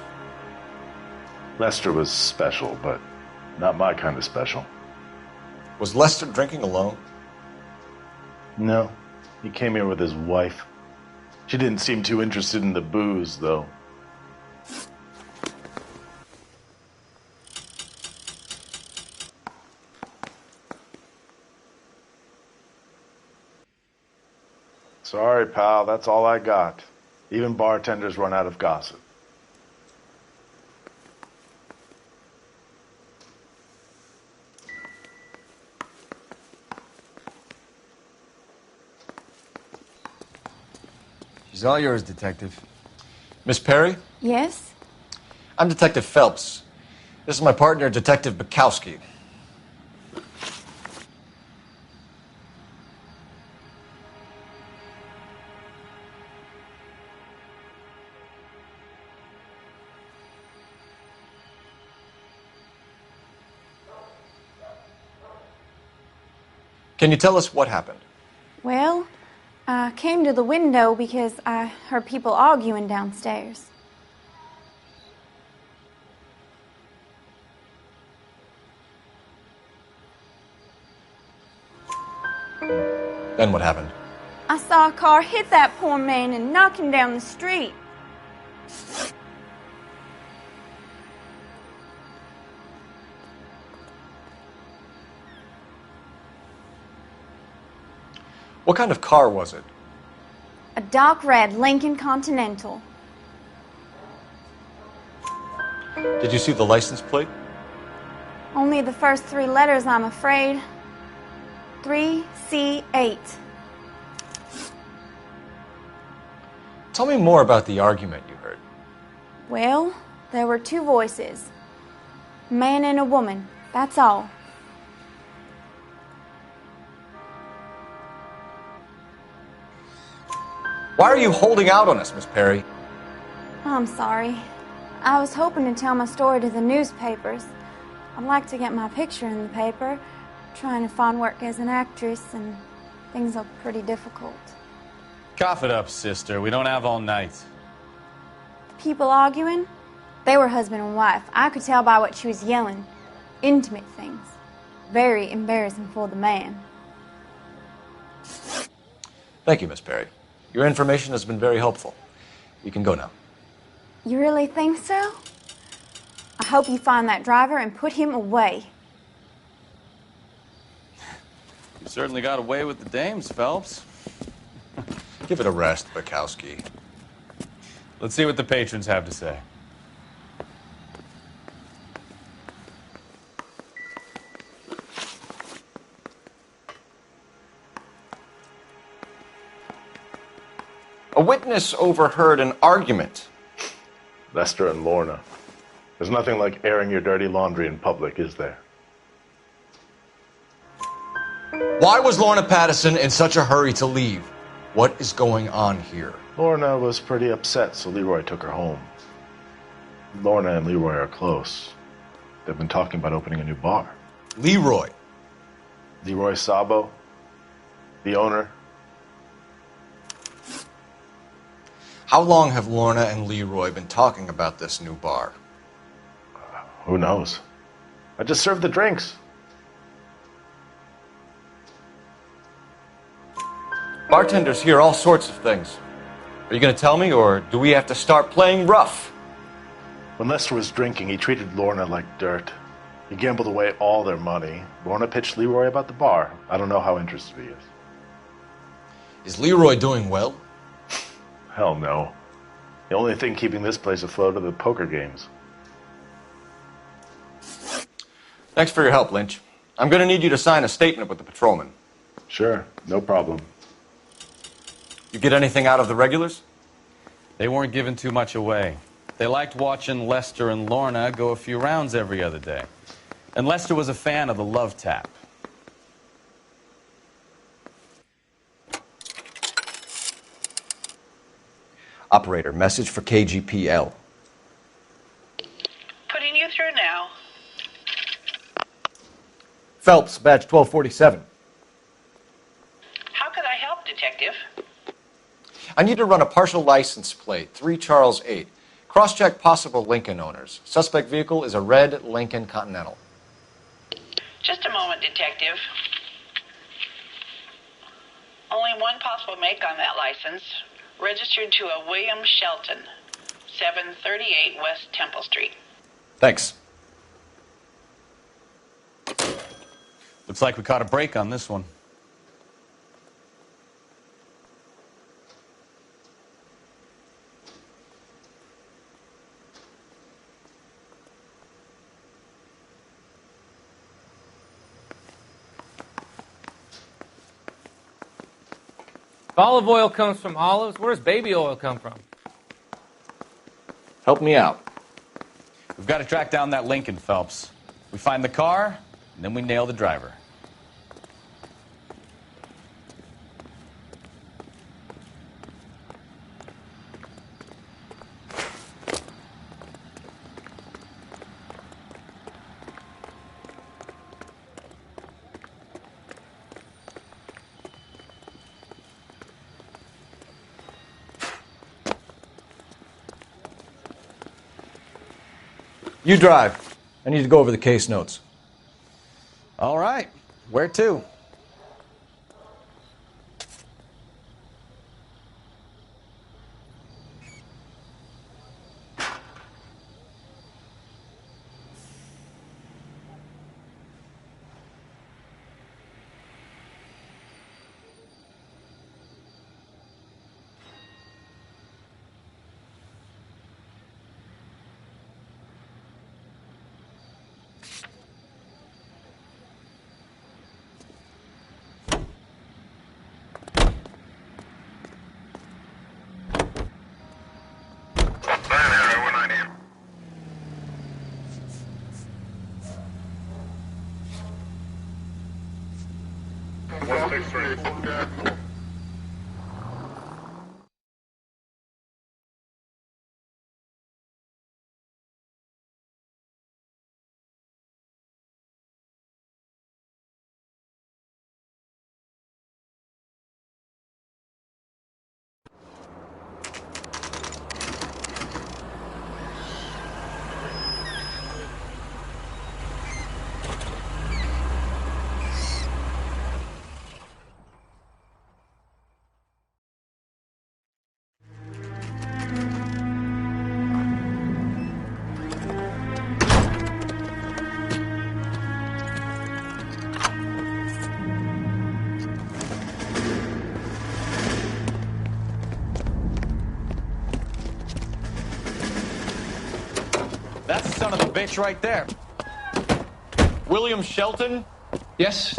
Lester was special, but not my kind of special. Was Lester drinking alone? No. He came here with his wife. She didn't seem too interested in the booze, though. Sorry, pal. That's all I got. Even bartenders run out of gossip. She's all yours, Detective. Miss Perry? Yes? I'm Detective Phelps. This is my partner, Detective Bukowski. Can you tell us what happened? Well, I came to the window because I heard people arguing downstairs. Then what happened? I saw a car hit that poor man and knock him down the street. What kind of car was it? A dark red Lincoln Continental. Did you see the license plate? Only the first three letters, I'm afraid. 3C8. Tell me more about the argument you heard. Well, there were two voices. A man and a woman, that's all. Why are you holding out on us, Miss Perry? I'm sorry. I was hoping to tell my story to the newspapers. I'd like to get my picture in the paper. Trying to find work as an actress, and things look pretty difficult. Cough it up, sister. We don't have all night. People arguing? They were husband and wife. I could tell by what she was yelling. Intimate things. Very embarrassing for the man. Thank you, Miss Perry. Your information has been very helpful. You can go now. You really think so? I hope you find that driver and put him away. You certainly got away with the dames, Phelps. Give it a rest, Bukowski. Let's see what the patrons have to say. A witness overheard an argument. Lester and Lorna. There's nothing like airing your dirty laundry in public, is there? Why was Lorna Patterson in such a hurry to leave? What is going on here? Lorna was pretty upset, so Leroy took her home. Lorna and Leroy are close. They've been talking about opening a new bar. Leroy? Leroy Sabo, the owner. How long have Lorna and Leroy been talking about this new bar? Who knows? I just served the drinks. Bartenders hear all sorts of things. Are you going to tell me, or do we have to start playing rough? When Lester was drinking, he treated Lorna like dirt. He gambled away all their money. Lorna pitched Leroy about the bar. I don't know how interested he is. Is Leroy doing well? Hell no. The only thing keeping this place afloat are the poker games. Thanks for your help, Lynch. I'm going to need you to sign a statement with the patrolman. Sure, no problem. You get anything out of the regulars? They weren't giving too much away. They liked watching Lester and Lorna go a few rounds every other day. And Lester was a fan of the love tap. Operator, message for KGPL. Putting you through now. Phelps, badge 1247. How could I help, Detective? I need to run a partial license plate, 3 Charles 8. Cross-check possible Lincoln owners. Suspect vehicle is a red Lincoln Continental. Just a moment, Detective. Only one possible make on that license. Registered to a William Shelton, 738 West Temple Street. Thanks. Looks like we caught a break on this one. If olive oil comes from olives, where does baby oil come from? Help me out. We've got to track down that Lincoln, Phelps. We find the car, and then we nail the driver. You drive. I need to go over the case notes. All right. Where to? That's the son of a bitch right there. William Shelton? Yes?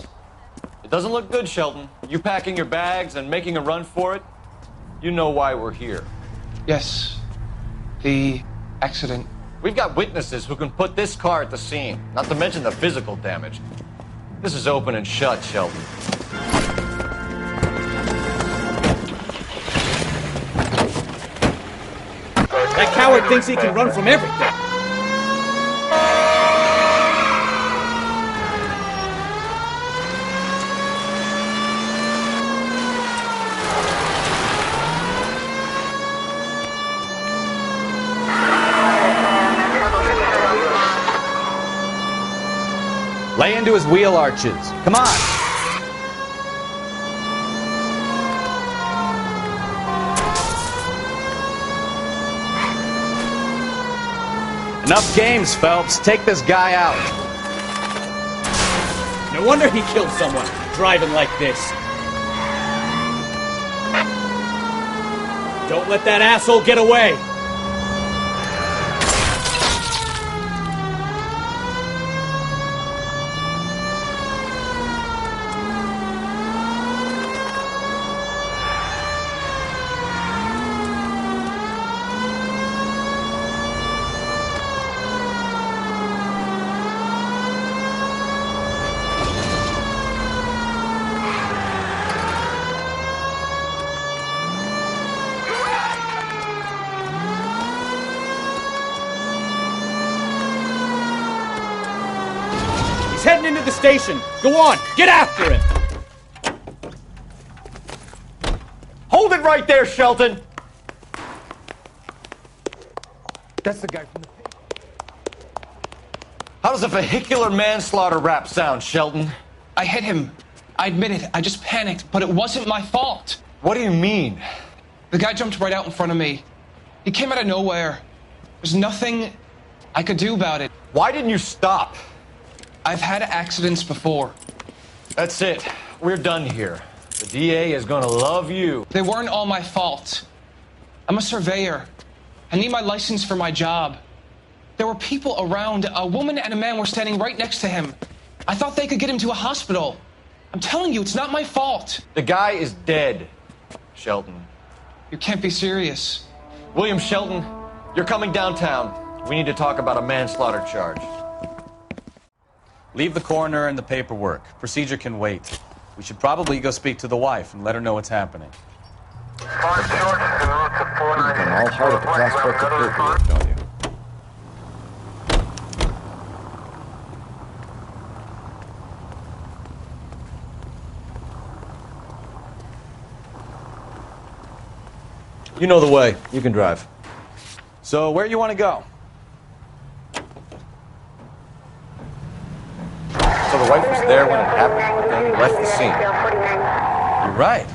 It doesn't look good, Shelton. You packing your bags and making a run for it? You know why we're here. Yes. The accident. We've got witnesses who can put this car at the scene, not to mention the physical damage. This is open and shut, Shelton. That coward thinks he can run from everything. Lay into his wheel arches. Come on. Enough games, Phelps. Take this guy out. No wonder he killed someone, driving like this. Don't let that asshole get away. He's heading into the station. Go on, get after him. Hold it right there, Shelton. That's the guy from the... How does a vehicular manslaughter rap sound, Shelton? I hit him. I admit it. I just panicked, but it wasn't my fault. What do you mean? The guy jumped right out in front of me. He came out of nowhere. There's nothing I could do about it. Why didn't you stop? I've had accidents before. That's it. We're done here. The DA is gonna love you. They weren't all my fault. I'm a surveyor. I need my license for my job. There were people around. A woman and a man were standing right next to him. I thought they could get him to a hospital. I'm telling you, it's not my fault. The guy is dead, Shelton. You can't be serious. William Shelton, you're coming downtown. We need to talk about a manslaughter charge. Leave the coroner and the paperwork. Procedure can wait. We should probably go speak to the wife and let her know what's happening. You've been all hard at the prospect of paperwork, don't you? You know the way. You can drive. So, where you want to go? So the wife was there when it happened and left the scene. You're right.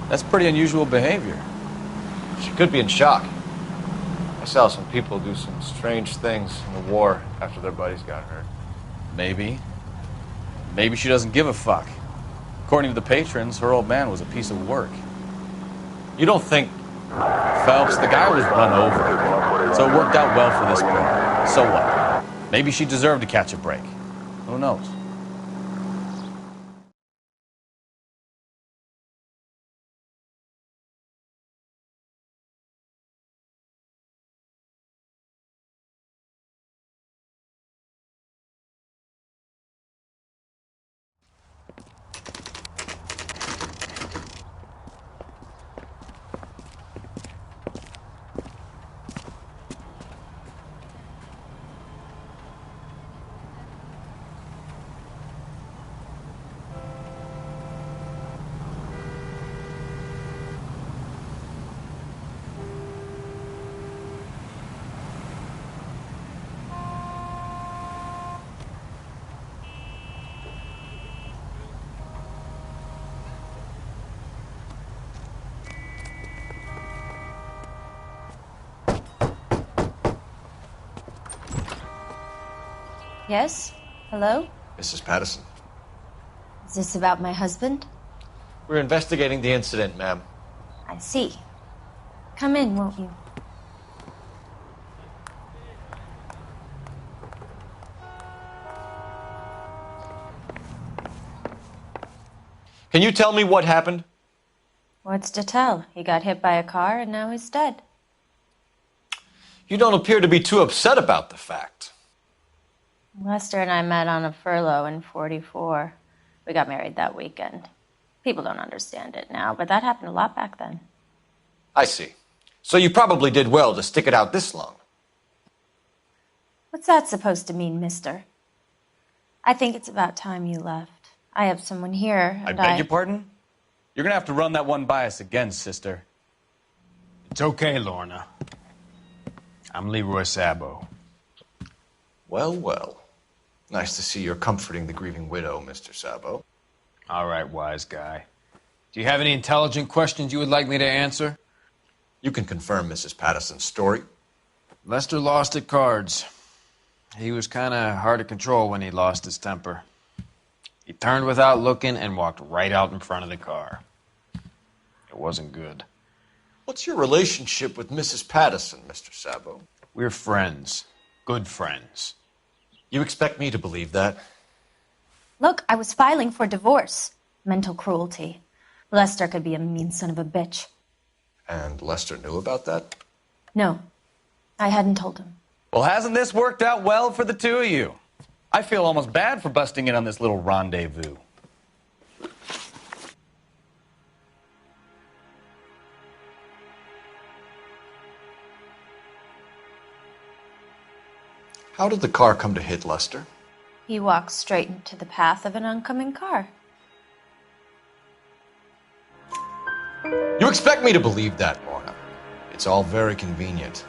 That's pretty unusual behavior. She could be in shock. I saw some people do some strange things in the war after their buddies got hurt. Maybe. Maybe she doesn't give a fuck. According to the patrons, her old man was a piece of work. You don't think... Phelps, the guy was run over. So it worked out well for this girl. So what? Maybe she deserved to catch a break. Who knows? Yes? Hello? Mrs. Patterson. Is this about my husband? We're investigating the incident, ma'am. I see. Come in, won't you? Can you tell me what happened? What's to tell? He got hit by a car and now he's dead. You don't appear to be too upset about the fact. Lester and I met on a furlough in '44. We got married that weekend. People don't understand it now, but that happened a lot back then. I see. So you probably did well to stick it out this long. What's that supposed to mean, mister? I think it's about time you left. I have someone here, I and beg your pardon? You're gonna have to run that one by us again, sister. It's okay, Lorna. I'm Leroy Sabo. Well, well. Nice to see you're comforting the grieving widow, Mr. Sabo. All right, wise guy. Do you have any intelligent questions you would like me to answer? You can confirm Mrs. Patterson's story. Lester lost at cards. He was kind of hard to control when he lost his temper. He turned without looking and walked right out in front of the car. It wasn't good. What's your relationship with Mrs. Patterson, Mr. Sabo? We're friends. Good friends. You expect me to believe that? Look, I was filing for divorce. Mental cruelty. Lester could be a mean son of a bitch. And Lester knew about that? No, I hadn't told him. Well, hasn't this worked out well for the two of you? I feel almost bad for busting in on this little rendezvous. How did the car come to hit Lester? He walked straight into the path of an oncoming car. You expect me to believe that, Lorna. It's all very convenient.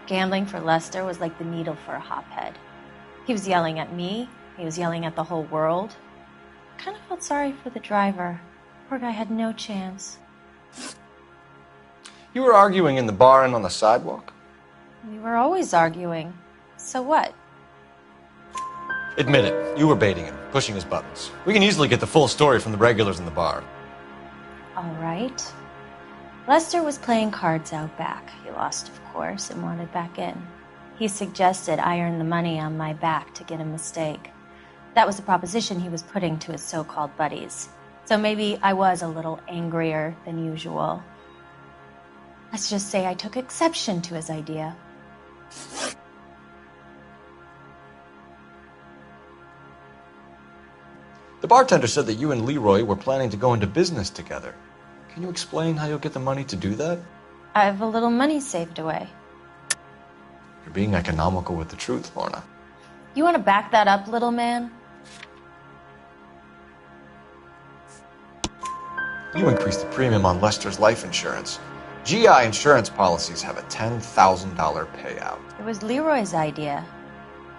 Gambling for Lester was like the needle for a hophead. He was yelling at me. He was yelling at the whole world. I kind of felt sorry for the driver. Poor guy had no chance. You were arguing in the bar and on the sidewalk? We were always arguing. So what? Admit it. You were baiting him, pushing his buttons. We can easily get the full story from the regulars in the bar. All right. Lester was playing cards out back. He lost, of course, and wanted back in. He suggested I earn the money on my back to get a mistake. That was the proposition he was putting to his so-called buddies. So maybe I was a little angrier than usual. Let's just say I took exception to his idea. The bartender said that you and Leroy were planning to go into business together. Can you explain how you'll get the money to do that? I have a little money saved away. You're being economical with the truth, Lorna. You want to back that up, little man? You increased the premium on Lester's life insurance. GI insurance policies have a $10,000 payout. It was Leroy's idea.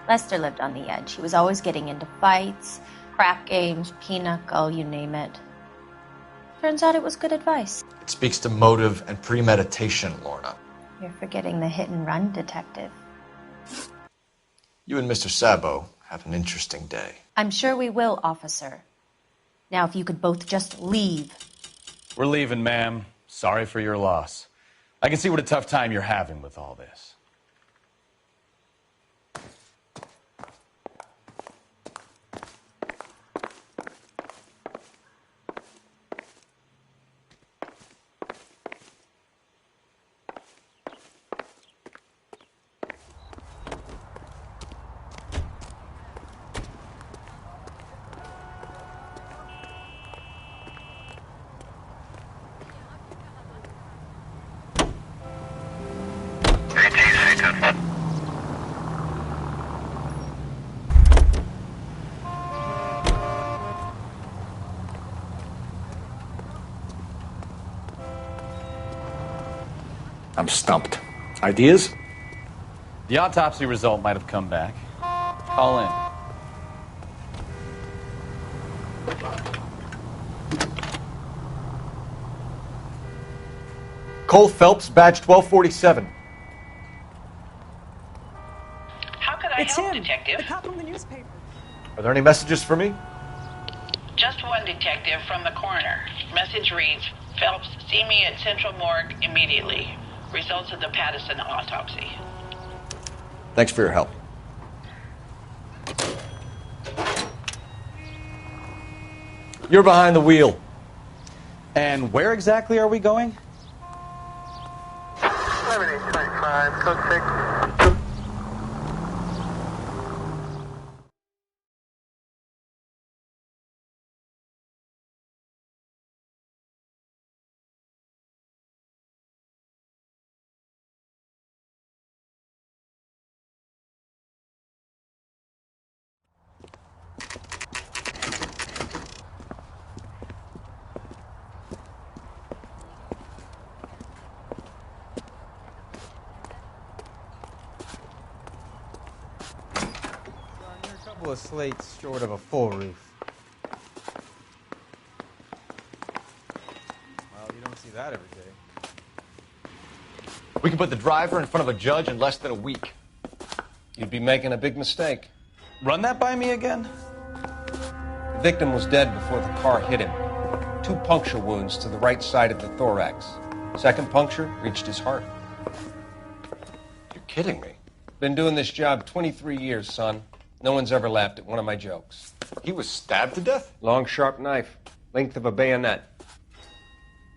Lester lived on the edge. He was always getting into fights, crack games, pinochle, you name it. Turns out it was good advice. It speaks to motive and premeditation, Lorna. You're forgetting the hit-and-run detective. You and Mr. Sabo have an interesting day. I'm sure we will, officer. Now, if you could both just leave. We're leaving, ma'am. Sorry for your loss. I can see what a tough time you're having with all this. I'm stumped. Ideas? The autopsy result might have come back. Call in. Cole Phelps, badge 1247. How could I help, Detective? The cop from the newspaper. Are there any messages for me? Just one detective from the coroner. Message reads, Phelps, see me at Central Morgue immediately. Results of the Patterson autopsy. Thanks for your help. You're behind the wheel. And where exactly are we going? 7825, code 6. couple of slates short of a full roof. Well, you don't see that every day. We can put the driver in front of a judge in less than a week. You'd be making a big mistake. Run that by me again? The victim was dead before the car hit him. 2 puncture wounds to the right side of the thorax. Second puncture reached his heart. You're kidding me. Been doing this job 23 years, son. No one's ever laughed at one of my jokes. He was stabbed to death? Long, sharp knife. Length of a bayonet.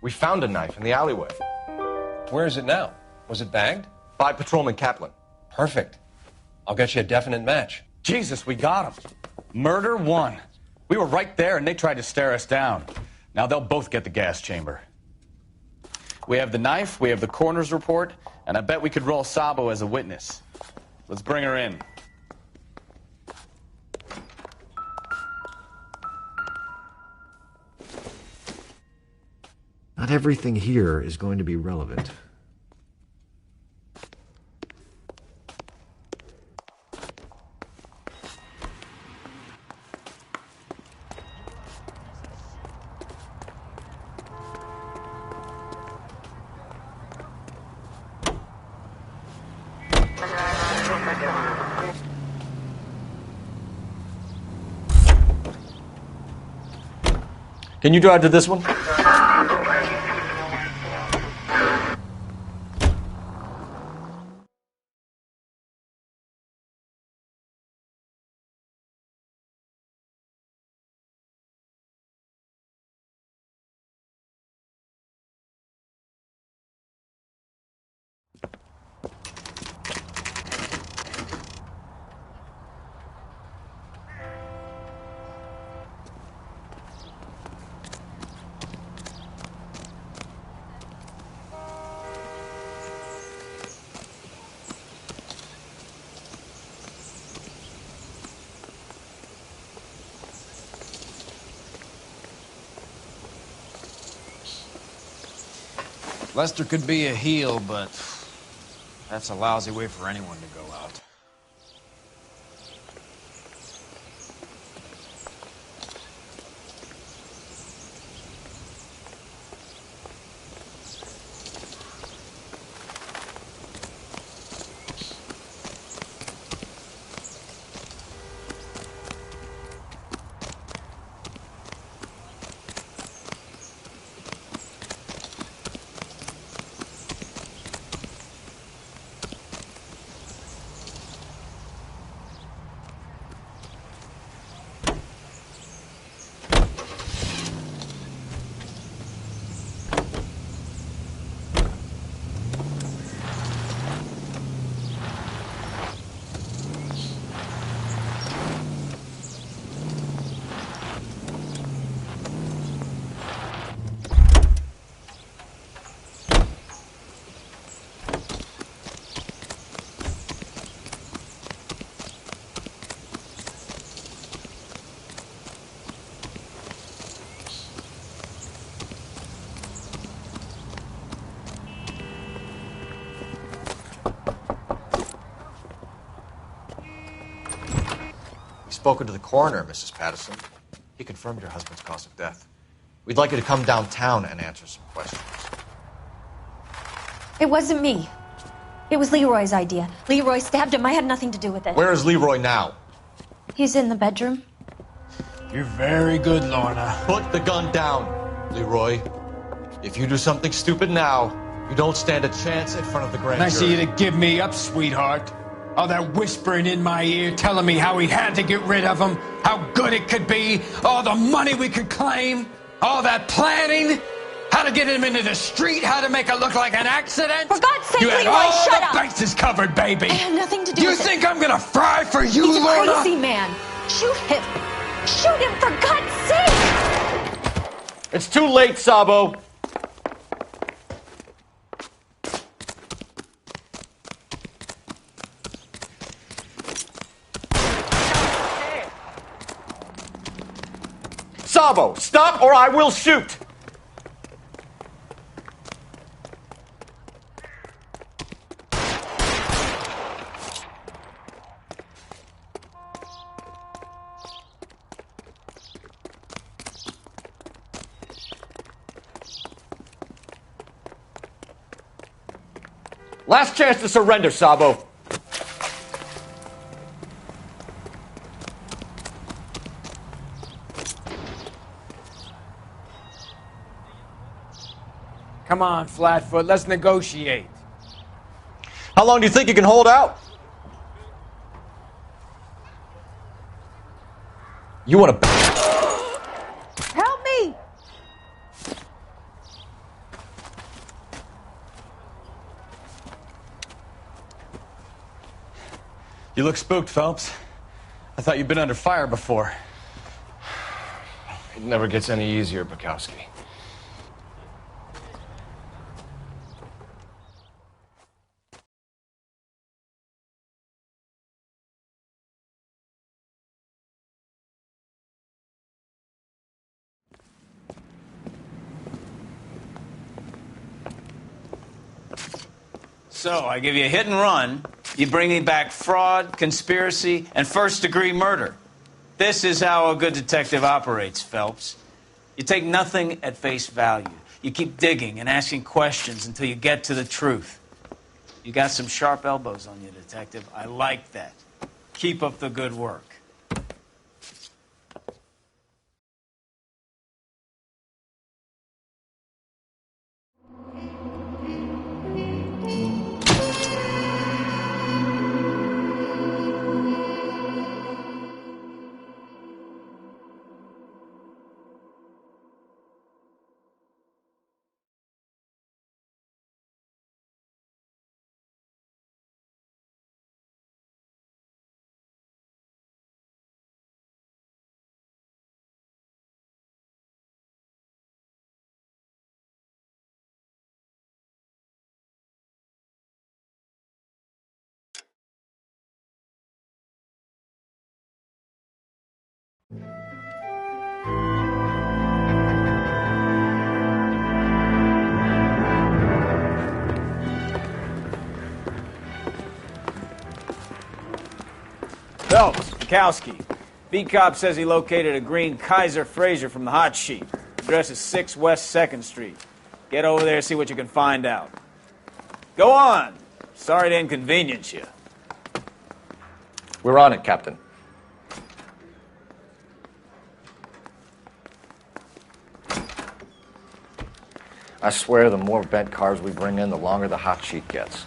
We found a knife in the alleyway. Where is it now? Was it bagged? By Patrolman Kaplan. Perfect. I'll get you a definite match. Jesus, we got him. Murder 1. We were right there and they tried to stare us down. Now they'll both get the gas chamber. We have the knife, we have the coroner's report, and I bet we could roll Sabo as a witness. Let's bring her in. Not everything here is going to be relevant. Can you drive to this one? Lester could be a heel, but that's a lousy way for anyone to go out. Spoken to the coroner, Mrs. Patterson. He confirmed your husband's cause of death. We'd like you to come downtown and answer some questions. It wasn't me. It was Leroy's idea. Leroy stabbed him. I had nothing to do with it. Where is Leroy now? He's in the bedroom. You're very good, Lorna. Put the gun down, Leroy. If you do something stupid now, you don't stand a chance in front of the grand Nice of jury. you to give me up, sweetheart. All that whispering in my ear telling me how we had to get rid of him, how good it could be, all the money we could claim, all that planning, how to get him into the street, how to make it look like an accident. For God's sake, you had Leroy, all shut the up! bases covered, baby. I had nothing to do You with it. think I'm gonna fry for you, He's a Lorna? crazy man. Shoot him. Shoot him, for God's sake! It's too late, Sabo. Sabo, stop or I will shoot! Last chance to surrender, Sabo. Come on, Flatfoot, let's negotiate. How long do you think you can hold out? You want to... Help me! You look spooked, Phelps. I thought you'd been under fire before. It never gets any easier, Bukowski. So, I give you a hit and run. You bring me back fraud, conspiracy, and first-degree murder. This is how a good detective operates, Phelps. You take nothing at face value. You keep digging and asking questions until you get to the truth. You got some sharp elbows on you, detective. I like that. Keep up the good work. Phelps, Bukowski. Beat cop says he located a green Kaiser Fraser from the hot sheet. Address is 6 West 2nd Street. Get over there and see what you can find out. Go on. Sorry to inconvenience you. We're on it, Captain. I swear the more bent cars we bring in, the longer the hot sheet gets.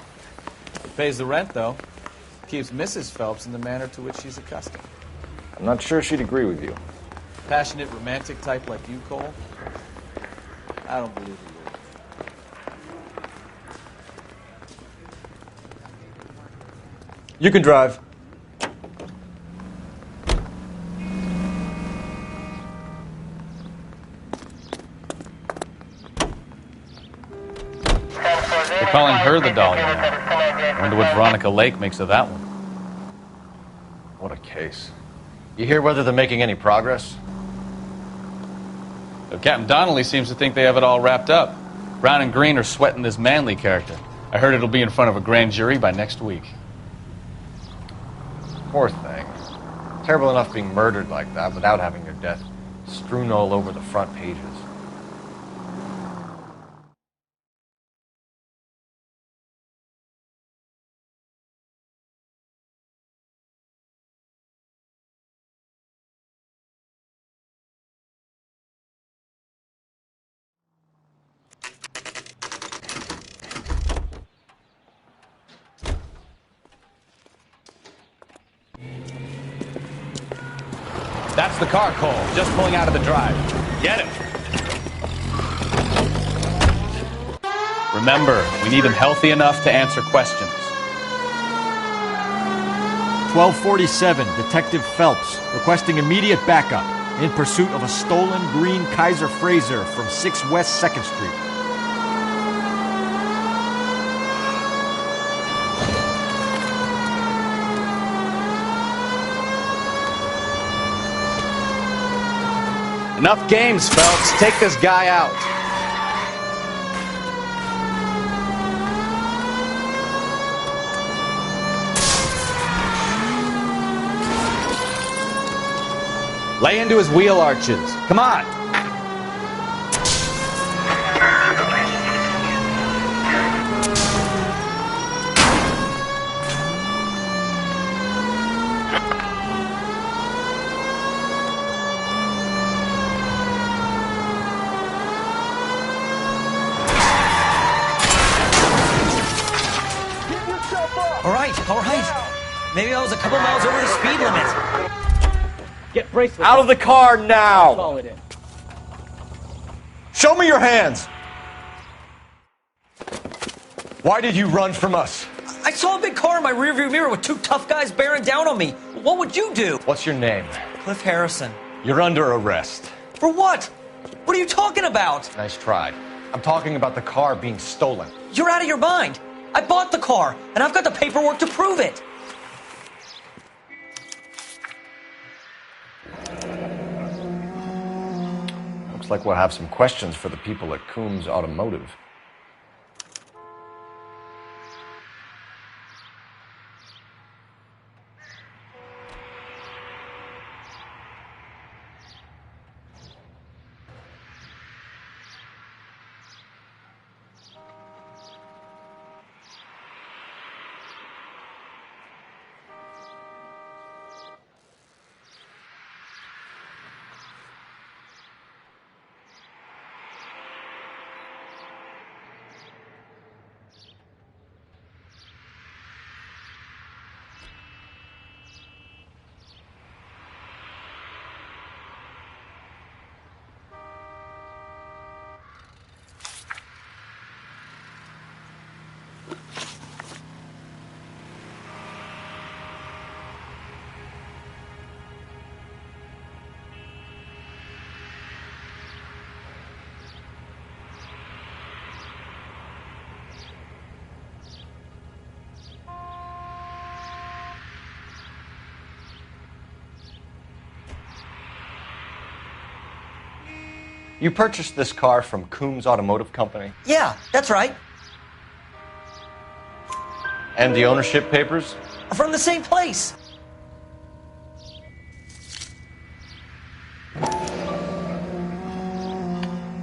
It pays the rent, though. Keeps Mrs. Phelps in the manner to which she's accustomed. I'm not sure she'd agree with you. Passionate, romantic type like you, Cole? I don't believe it. You can drive. They're calling her the Dahlia now. Wonder what Veronica Lake makes of that one. What a case. You hear whether they're making any progress? So Captain Donnelly seems to think they have it all wrapped up. Brown and Green are sweating this Manley character. I heard it'll be in front of a grand jury by next week. Poor thing. Terrible enough being murdered like that without having her death strewn all over the front pages. That's the car, Cole. Just pulling out of the drive. Get him. Remember, we need him healthy enough to answer questions. 1247, Detective Phelps, requesting immediate backup in pursuit of a stolen green Kaiser Fraser from 6 West 2nd Street. Enough games, Phelps. Take this guy out. Lay into his wheel arches. Come on. Maybe I was a couple miles over the speed limit. Get bracelet. Out of the car now! Call it in. Show me your hands! Why did you run from us? I saw a big car in my rearview mirror with two tough guys bearing down on me. What would you do? What's your name? Cliff Harrison. You're under arrest. For what? What are you talking about? Nice try. I'm talking about the car being stolen. You're out of your mind. I bought the car, and I've got the paperwork to prove it. Looks like we'll have some questions for the people at Coombs Automotive. You purchased this car from Coombs Automotive Company? Yeah, that's right. And the ownership papers? From the same place.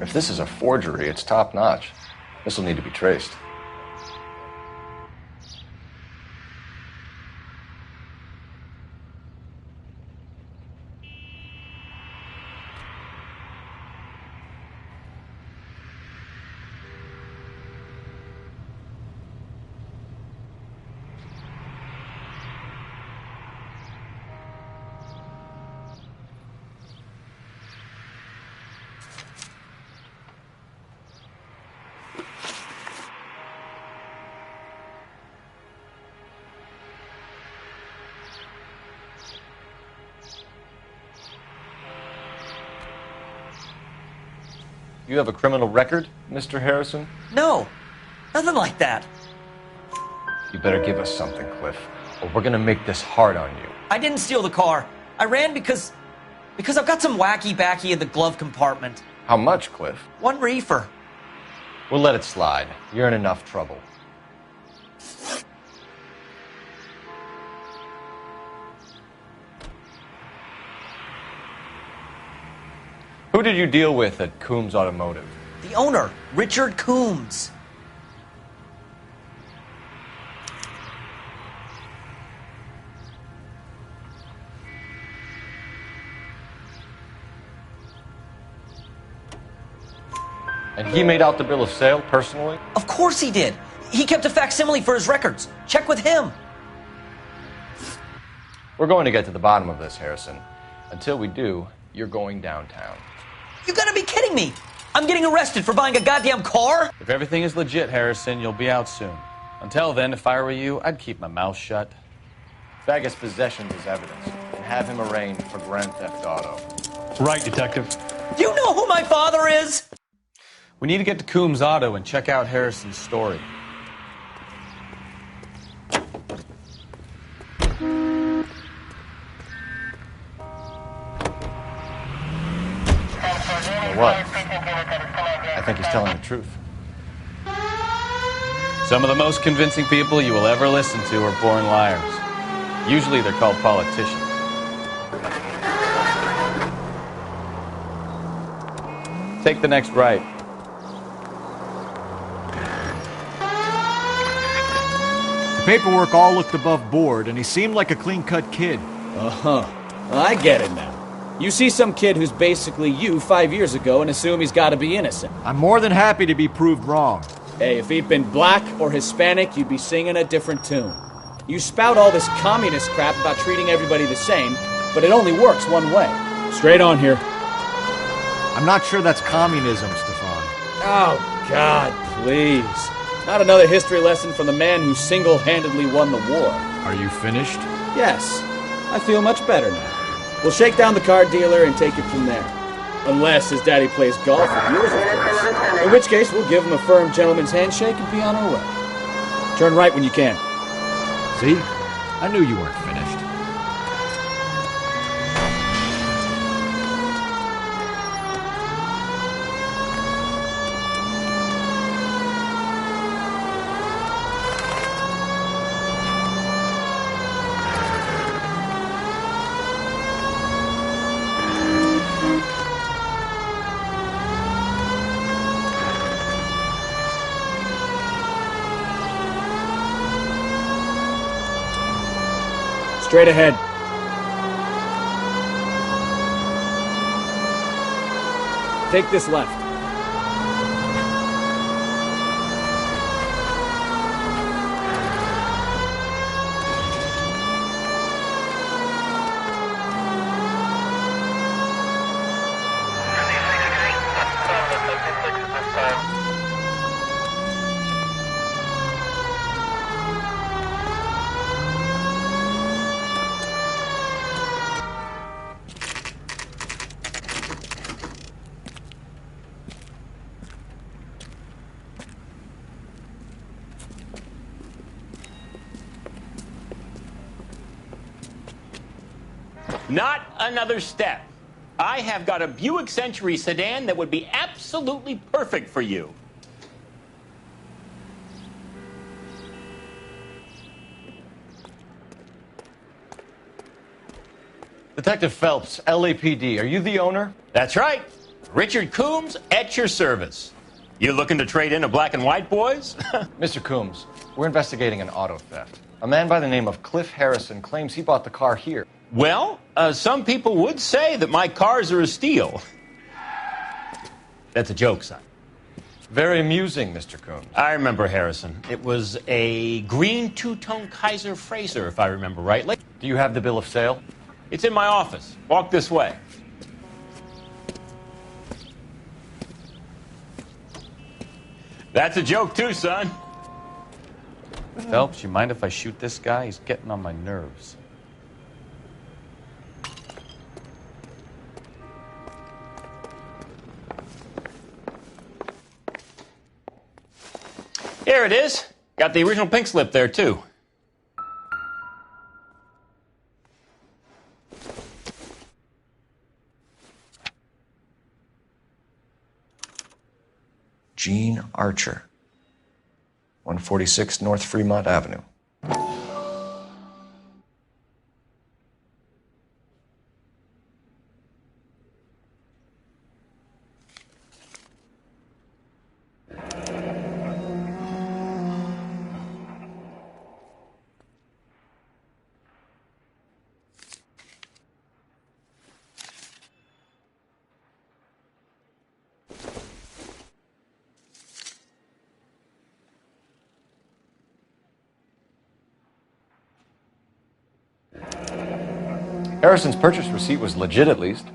If this is a forgery, it's top-notch. This will need to be traced. You have a criminal record, Mr. Harrison? No, nothing like that. You better give us something, Cliff, or we're gonna make this hard on you. I didn't steal the car. I ran because I've got some wacky backy in the glove compartment. How much, Cliff? 1 reefer. We'll let it slide. You're in enough trouble. Who did you deal with at Coombs Automotive? The owner, Richard Coombs. And he made out the bill of sale personally? Of course he did. He kept a facsimile for his records. Check with him. We're going to get to the bottom of this, Harrison. Until we do, you're going downtown. You gotta be kidding me! I'm getting arrested for buying a goddamn car? If everything is legit, Harrison, you'll be out soon. Until then, if I were you, I'd keep my mouth shut. Vegas possessions is evidence, and have him arraigned for Grand Theft Auto. Right, Detective. Do you know who my father is? We need to get to Coombs Auto and check out Harrison's story. What? I think he's telling the truth. Some of the most convincing people you will ever listen to are born liars. Usually they're called politicians. Take the next right. The paperwork all looked above board, and he seemed like a clean-cut kid. Uh-huh. I get it now. You see some kid who's basically you 5 years ago and assume he's got to be innocent. I'm more than happy to be proved wrong. Hey, if he'd been black or Hispanic, you'd be singing a different tune. You spout all this communist crap about treating everybody the same, but it only works one way. Straight on here. I'm not sure that's communism, Stefan. Oh, God, please. Not another history lesson from the man who single-handedly won the war. Are you finished? Yes. I feel much better now. We'll shake down the car dealer and take it from there. Unless his daddy plays golf with yours, of course. In which case, we'll give him a firm gentleman's handshake and be on our way. Turn right when you can. See? I knew you weren't finished. Straight ahead. Take this left. Not another step. I have got a Buick Century sedan that would be absolutely perfect for you. Detective Phelps, LAPD, are you the owner? That's right. Richard Coombs at your service. You looking to trade in a black and white, boys? Mr. Coombs, we're investigating an auto theft. A man by the name of Cliff Harrison claims he bought the car here. Well, some people would say that my cars are a steal. That's a joke, son. Very amusing, Mr. Coombs. I remember Harrison. It was a green two-tone Kaiser Frazer, if I remember rightly. Do you have the bill of sale? It's in my office. Walk this way. That's a joke, too, son. Phelps, you mind if I shoot this guy? He's getting on my nerves. Here it is. Got the original pink slip there, too. Gene Archer, 146 North Fremont Avenue. Harrison's purchase receipt was legit, at least.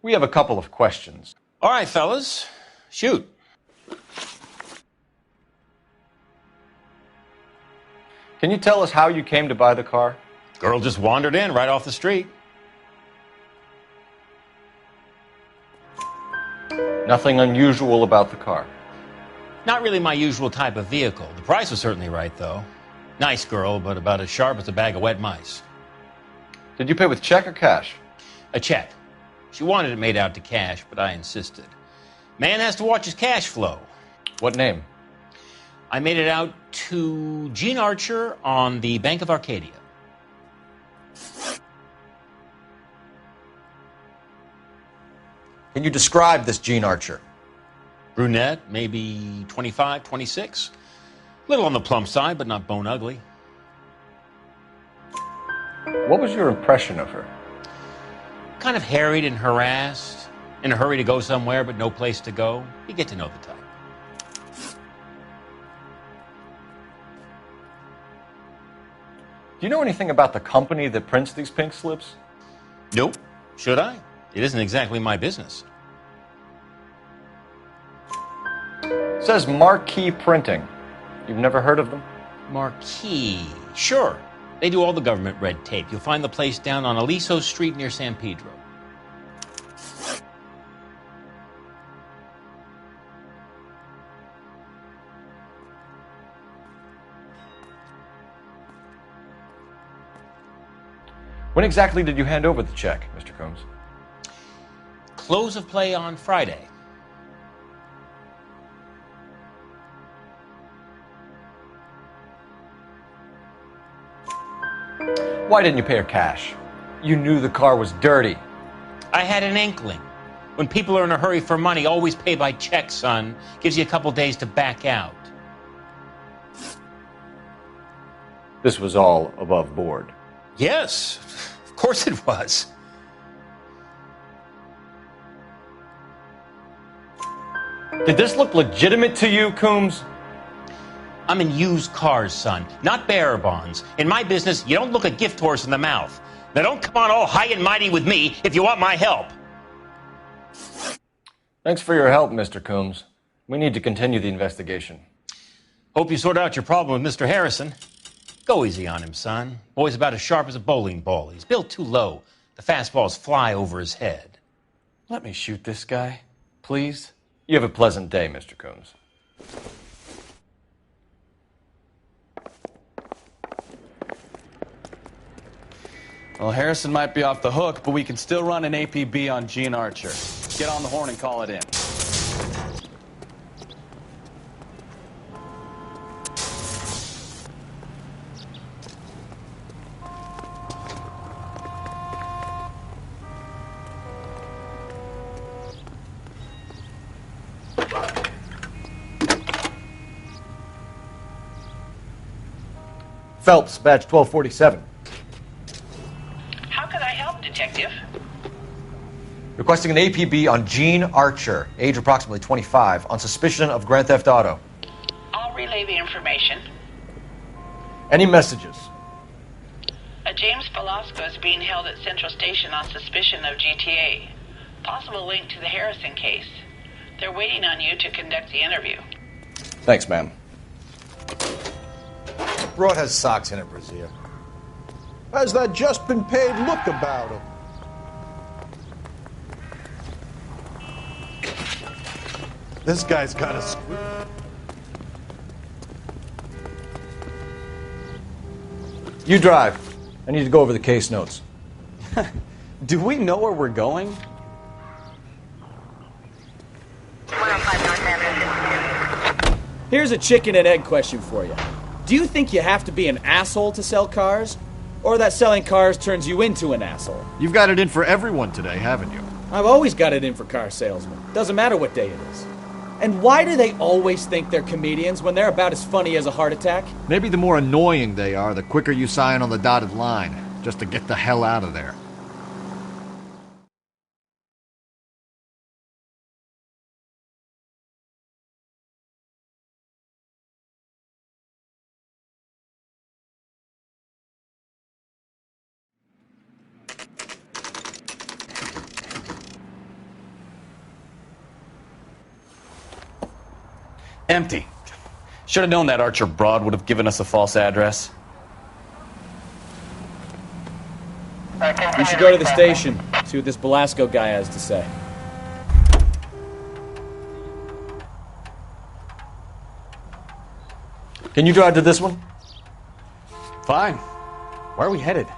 We have a couple of questions. All right, fellas. Shoot. Can you tell us how you came to buy the car? Girl just wandered in right off the street. Nothing unusual about the car. Not really my usual type of vehicle. The price was certainly right, though. Nice girl, but about as sharp as a bag of wet mice. Did you pay with check or cash? A check. She wanted it made out to cash, but I insisted. Man has to watch his cash flow. What name? I made it out to Gene Archer on the Bank of Arcadia. Can you describe this Gene Archer? Brunette, maybe 25, 26. Little on the plump side, but not bone ugly. What was your impression of her? kind of harried and harassed, in a hurry to go somewhere but no place to go. You get to know the type. Do you know anything about the company that prints these pink slips? Nope. Should I? It isn't exactly my business. It says Marquee Printing. You've never heard of them? Marquee. Sure. They do all the government red tape. You'll find the place down on Aliso Street near San Pedro. When exactly did you hand over the check, Mr. Combs? Close of play on Friday. Why didn't you pay her cash? You knew the car was dirty. I had an inkling. When people are in a hurry for money, always pay by check, son. Gives you a couple days to back out. This was all above board. Yes, of course it was. Did this look legitimate to you, Coombs? I'm in used cars, son, not bearer bonds. In my business, you don't look a gift horse in the mouth. Now don't come on all high and mighty with me if you want my help. Thanks for your help, Mr. Coombs. We need to continue the investigation. Hope you sort out your problem with Mr. Harrison. Go easy on him, son. Boy's about as sharp as a bowling ball. He's built too low. The fastballs fly over his head. Let me shoot this guy, please. You have a pleasant day, Mr. Coombs. Well, Harrison might be off the hook, but we can still run an APB on Gene Archer. Get on the horn and call it in. Phelps, badge 1247. How can I help, Detective? Requesting an APB on Gene Archer, age approximately 25, on suspicion of grand theft auto. I'll relay the information. Any messages? A James Velasco is being held at Central Station on suspicion of GTA. Possible link to the Harrison case. They're waiting on you to conduct the interview. Thanks, ma'am. Broad has socks in it, Brazier. How's that just been paid look about him? This guy's got a screw. You drive. I need to go over the case notes. Do we know where we're going? Here's a chicken and egg question for you. Do you think you have to be an asshole to sell cars? Or that selling cars turns you into an asshole? You've got it in for everyone today, haven't you? I've always got it in for car salesmen. Doesn't matter what day it is. And why do they always think they're comedians when they're about as funny as a heart attack? Maybe the more annoying they are, the quicker you sign on the dotted line, just to get the hell out of there. Empty. Should have known that Archer broad would have given us a false address. We should go to the station, see what this Velasco guy has to say. Can you drive to this one? Fine. Where are we headed?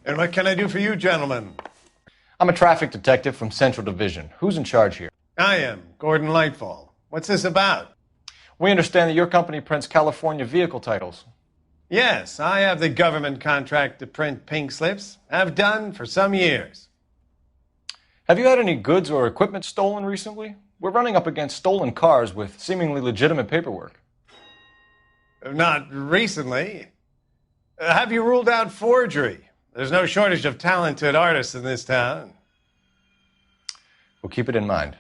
And what can I do for you, gentlemen? I'm a traffic detective from Central Division. Who's in charge here? I am, Gordon Lightfall. What's this about? We understand that your company prints California vehicle titles. Yes, I have the government contract to print pink slips. I've done for some years. Have you had any goods or equipment stolen recently? We're running up against stolen cars with seemingly legitimate paperwork. Not recently. Have you ruled out forgery? There's no shortage of talented artists in this town. We'll keep it in mind.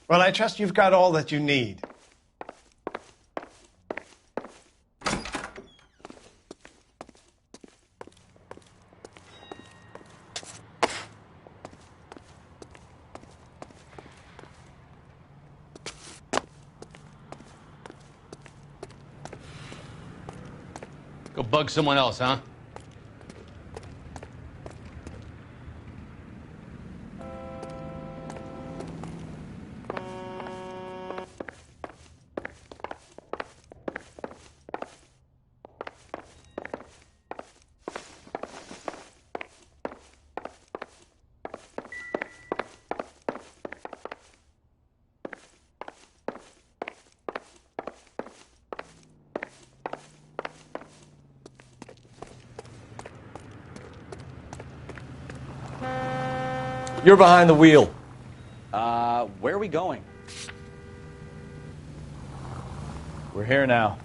Well, I trust you've got all that you need. Go bug someone else, huh? You're behind the wheel. Where are we going? We're here now.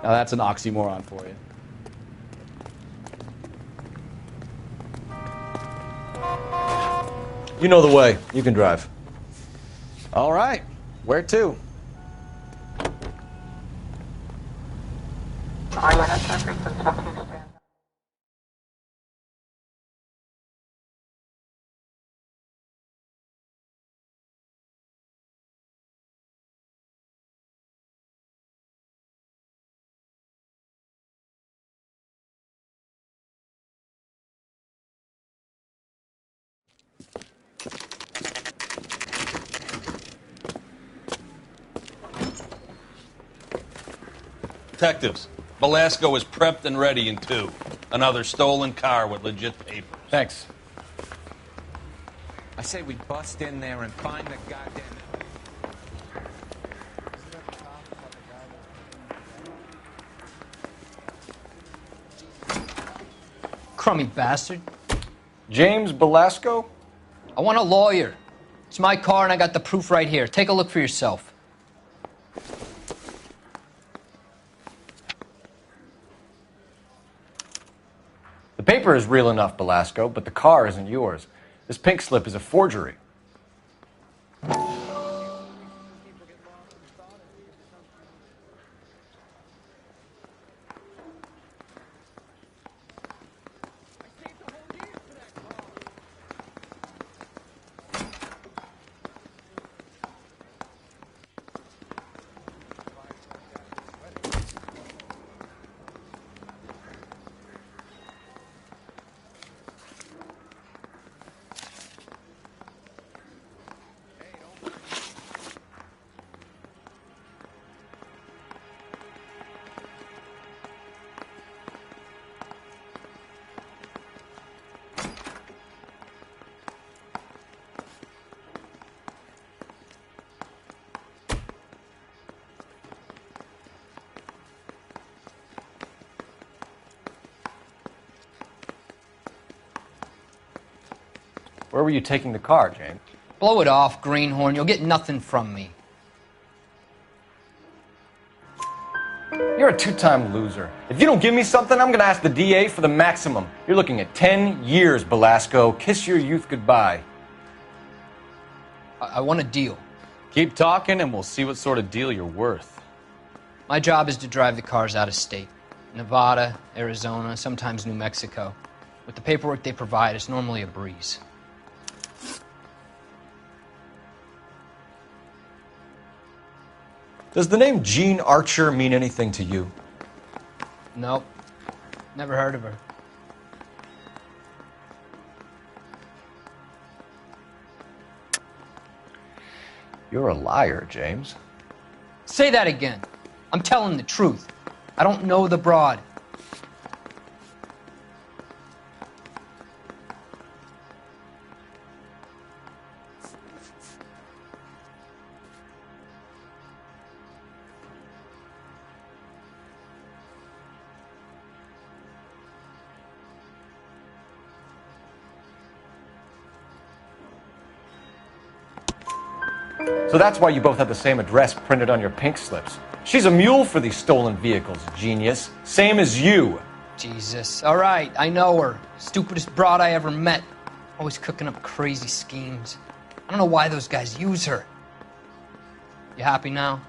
Now that's an oxymoron for you. You know the way. You can drive. All right. Where to? Detectives, Velasco is prepped and ready in 2. Another stolen car with legit papers. Thanks. I say we bust in there and find the goddamn... Crummy bastard. James Velasco? I want a lawyer. It's my car and I got the proof right here. Take a look for yourself. The paper is real enough, Velasco, but the car isn't yours. This pink slip is a forgery. Where were you taking the car, James? Blow it off, greenhorn. You'll get nothing from me. You're a two-time loser. If you don't give me something, I'm going to ask the DA for the maximum. You're looking at 10 years, Belasco. Kiss your youth goodbye. I want a deal. Keep talking and we'll see what sort of deal you're worth. My job is to drive the cars out of state. Nevada, Arizona, sometimes New Mexico. With the paperwork they provide, it's normally a breeze. Does the name Jean Archer mean anything to you? Nope. Never heard of her. You're a liar, James. Say that again. I'm telling the truth. I don't know the broad. So that's why you both had the same address printed on your pink slips. She's a mule for these stolen vehicles, genius. Same as you. Jesus. All right, I know her. Stupidest broad I ever met. Always cooking up crazy schemes. I don't know why those guys use her. You happy now?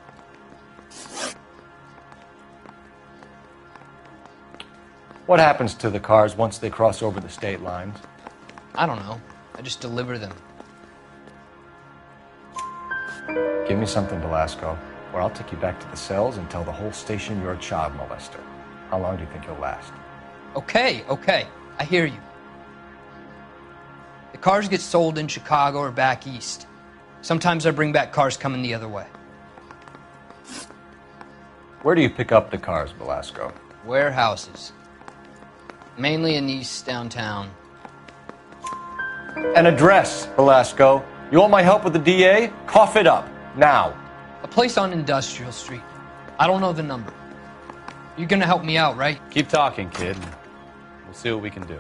What happens to the cars once they cross over the state lines? I don't know. I just deliver them. Give me something, Belasco, or I'll take you back to the cells and tell the whole station you're a child molester. How long do you think you'll last? Okay. I hear you. The cars get sold in Chicago or back east. Sometimes I bring back cars coming the other way. Where do you pick up the cars, Belasco? Warehouses. Mainly in East downtown. An address, Belasco. You want my help with the DA? Cough it up. Now. A place on Industrial Street. I don't know the number. You're gonna help me out, right? Keep talking, kid. We'll see what we can do.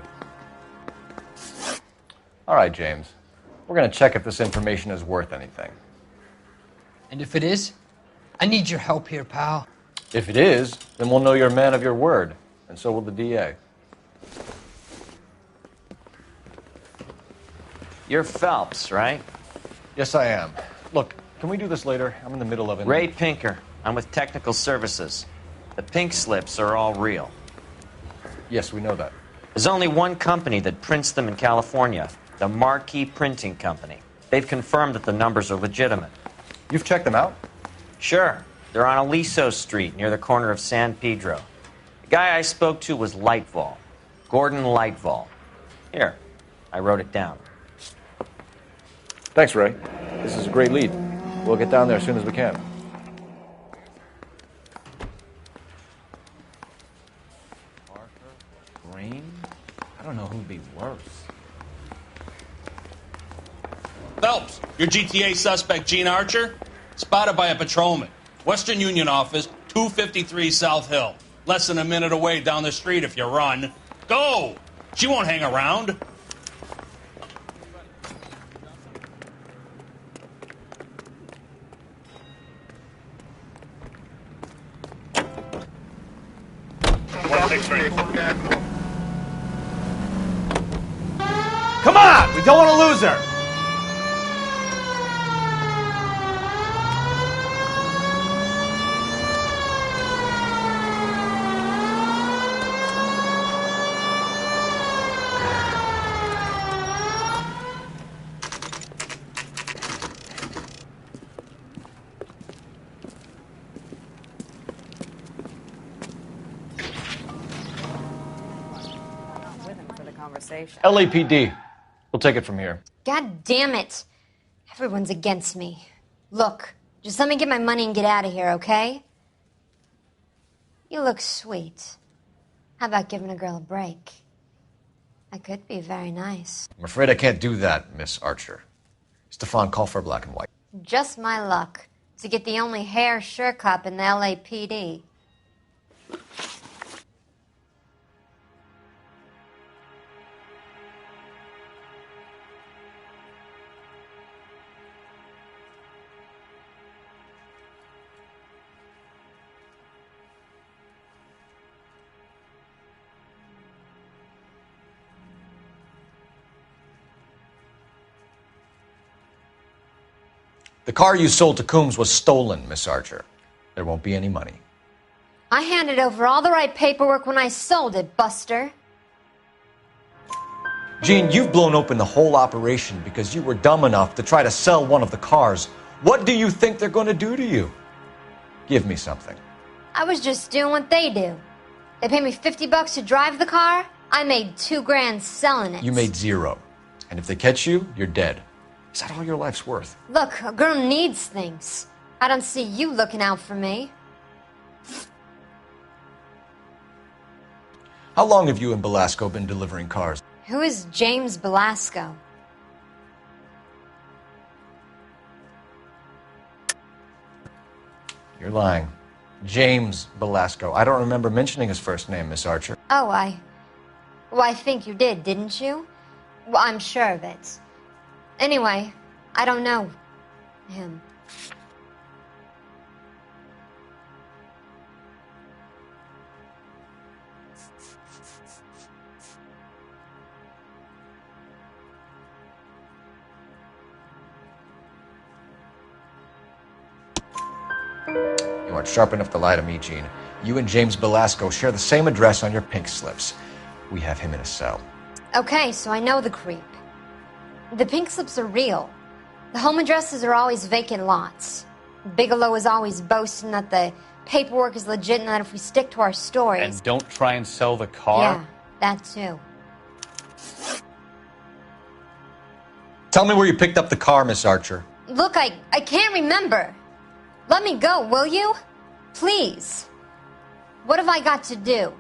All right, James. We're going to check if this information is worth anything. And if it is, I need your help here, pal. If it is, then we'll know you're a man of your word, and so will the DA. You're Phelps, right? Yes, I am. Look, can we do this later? I'm in the middle of it. Ray Pinker. I'm with Technical Services. The pink slips are all real. Yes, we know that. There's only one company that prints them in California, the Marquee Printing Company. They've confirmed that the numbers are legitimate. You've checked them out? Sure. They're on Aliso Street, near the corner of San Pedro. The guy I spoke to was Lightval. Gordon Lightval. Here, I wrote it down. Thanks, Ray. This is a great lead. We'll get down there as soon as we can. Green? I don't know who'd be worse. Phelps, your GTA suspect, Gene Archer, spotted by a patrolman. Western Union office, 253 South Hill. Less than a minute away down the street if you run. Go! She won't hang around. Come on! We don't want to lose her! LAPD. We'll take it from here. God damn it. Everyone's against me. Look, just let me get my money and get out of here, okay? You look sweet. How about giving a girl a break? I could be very nice. I'm afraid I can't do that, Miss Archer. Stefan, call for black and white. Just my luck to get the only hair sure cop in the LAPD. The car you sold to Coombs was stolen, Miss Archer. There won't be any money. I handed over all the right paperwork when I sold it, Buster. Jean, you've blown open the whole operation because you were dumb enough to try to sell one of the cars. What do you think they're going to do to you? Give me something. I was just doing what they do. They paid me $50 to drive the car. I made $2,000 selling it. You made $0. And if they catch you, you're dead. Is that all your life's worth? Look, a girl needs things. I don't see you looking out for me. How long have you and Belasco been delivering cars? Who is James Belasco? You're lying. James Belasco. I don't remember mentioning his first name, Miss Archer. Oh, I think you did, didn't you? Well, I'm sure of it. Anyway, I don't know him. You aren't sharp enough to lie to me, Gene. You and James Belasco share the same address on your pink slips. We have him in a cell. Okay, so I know the creep. The pink slips are real. The home addresses are always vacant lots. Bigelow is always boasting that the paperwork is legit and that if we stick to our stories... And don't try and sell the car? Yeah, that too. Tell me where you picked up the car, Miss Archer. Look, I can't remember. Let me go, will you? Please. What have I got to do?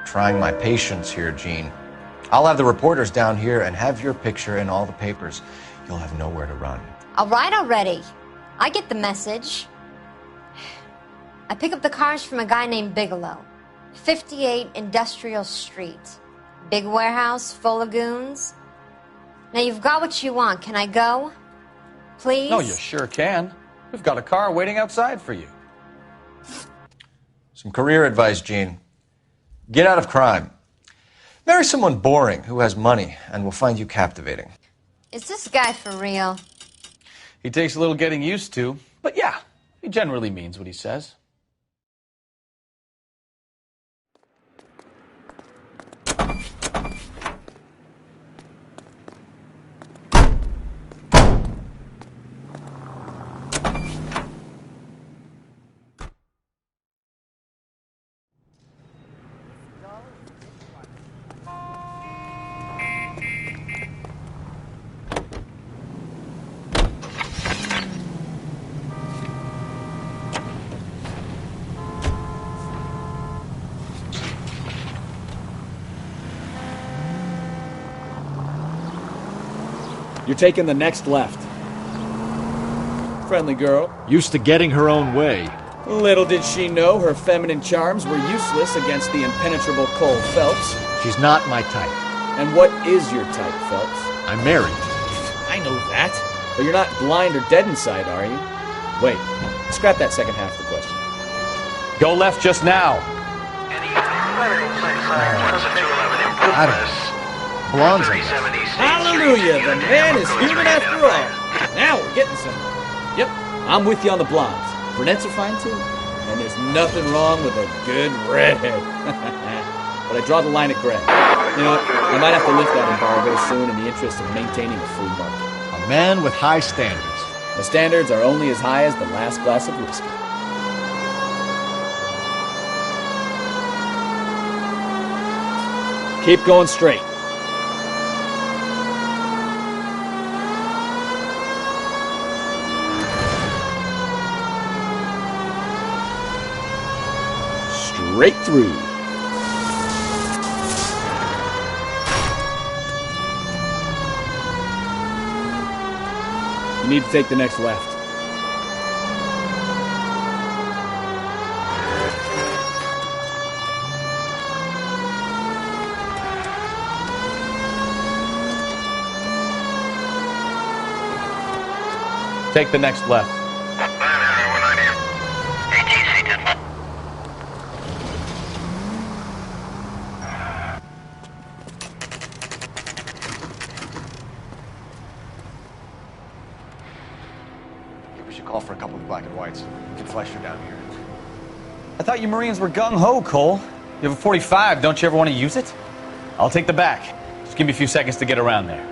Trying my patience here, Gene. I'll have the reporters down here and have your picture in all the papers. You'll have nowhere to run. All right already. I get the message. I pick up the cars from a guy named Bigelow. 58 Industrial Street. Big warehouse full of goons. Now you've got what you want. Can I go? Please? No, you sure can. We've got a car waiting outside for you. Some career advice, Gene. Get out of crime. Marry someone boring who has money and will find you captivating. Is this guy for real? He takes a little getting used to, but yeah, he generally means what he says. You're taking the next left. Friendly girl. Used to getting her own way. Little did she know her feminine charms were useless against the impenetrable Cole Phelps. She's not my type. And what is your type, Phelps? I'm married. I know that. But you're not blind or dead inside, are you? Wait, scrap that second half of the question. Go left just now. I don't know. Blondes, I guess. Hallelujah, the man is human after all. Now we're getting somewhere. Yep, I'm with you on the blondes. Brunettes are fine too. And there's nothing wrong with a good redhead. But I draw the line at gray. You know what? I might have to lift that embargo soon in the interest of maintaining a free market. A man with high standards. The standards are only as high as the last glass of whiskey. Keep going straight. Straight through. You need to take the next left. Take the next left. We should call for a couple of black and whites. Get Fleischer down here. I thought you Marines were gung-ho, Cole. You have a 45. Don't you ever want to use it? I'll take the back. Just give me a few seconds to get around there.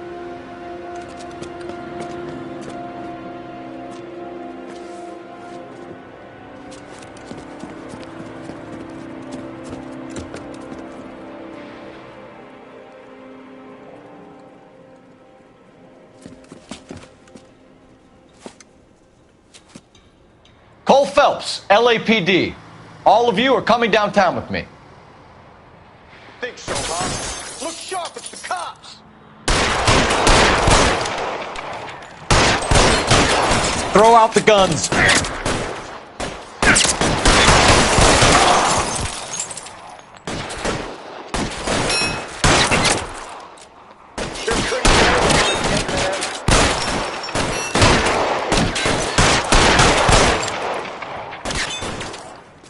Cole Phelps, LAPD. All of you are coming downtown with me. Think so, huh? Look sharp, it's the cops! Throw out the guns.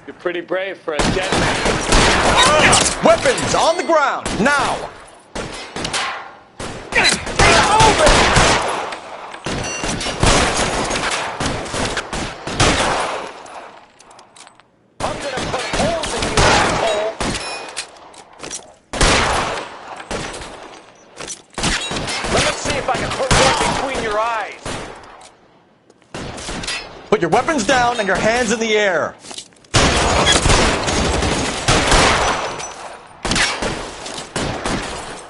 You're pretty brave for a dead man. Weapons on the ground, now! Put your weapons down and your hands in the air.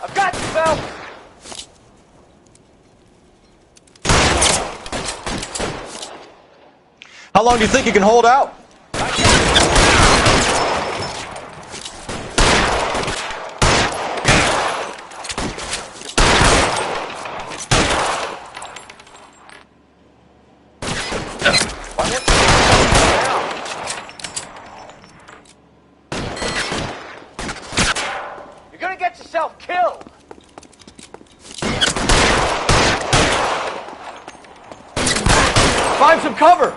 I've got you, Phelps! How long do you think you can hold out? You're gonna get yourself killed! Find some cover!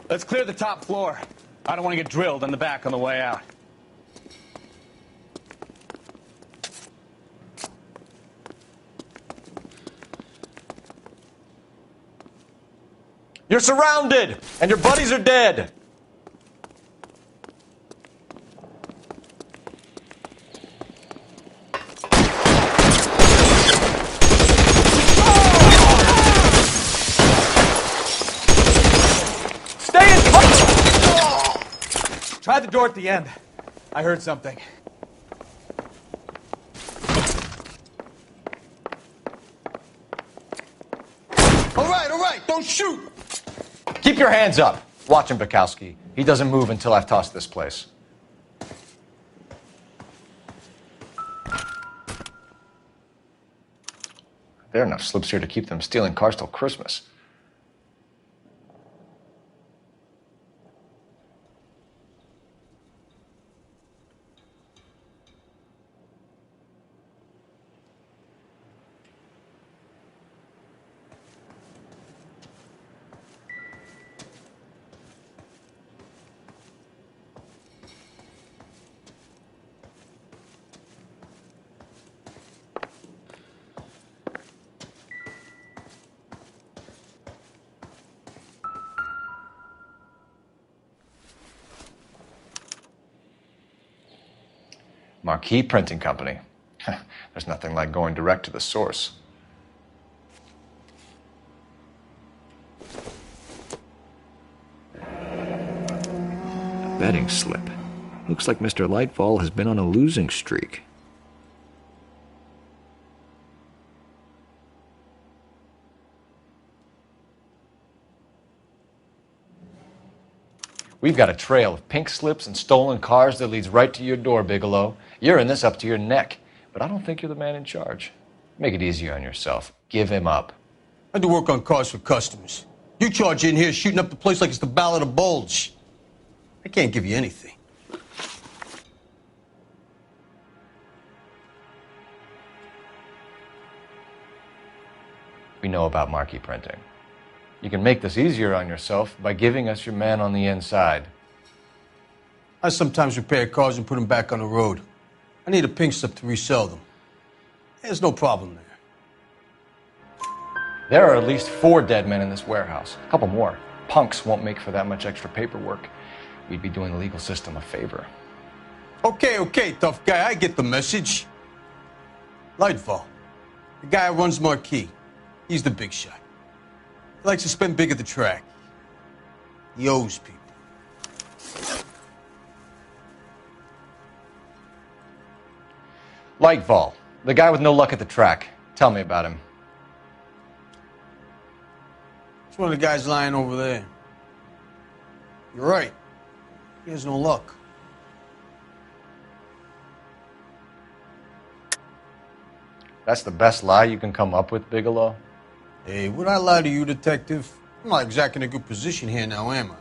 Let's clear the top floor. I don't want to get drilled in the back on the way out. You're surrounded, and your buddies are dead. Stay in cover! Try the door at the end. I heard something. All right, don't shoot! Keep your hands up. Watch him, Bukowski. He doesn't move until I've tossed this place. There are enough slips here to keep them stealing cars till Christmas. Marquee Printing Company. There's nothing like going direct to the source. A betting slip. Looks like Mr. Lightfall has been on a losing streak. We've got a trail of pink slips and stolen cars that leads right to your door, Bigelow. You're in this up to your neck, but I don't think you're the man in charge. Make it easier on yourself. Give him up. I do work on cars for customers. You charge in here shooting up the place like it's the Ballad of Bulge. I can't give you anything. We know about marquee printing. You can make this easier on yourself by giving us your man on the inside. I sometimes repair cars and put them back on the road. I need a pink slip to resell them. There's no problem there. There are at least 4 dead men in this warehouse. A couple more. Punks won't make for that much extra paperwork. We'd be doing the legal system a favor. Okay, tough guy. I get the message. Lightfall, the guy who runs Marquis. He's the big shot. He likes to spend big at the track. He owes people. Lightfall, the guy with no luck at the track. Tell me about him. It's one of the guys lying over there. You're right. He has no luck. That's the best lie you can come up with, Bigelow? Hey, would I lie to you, detective? I'm not exactly in a good position here now, am I?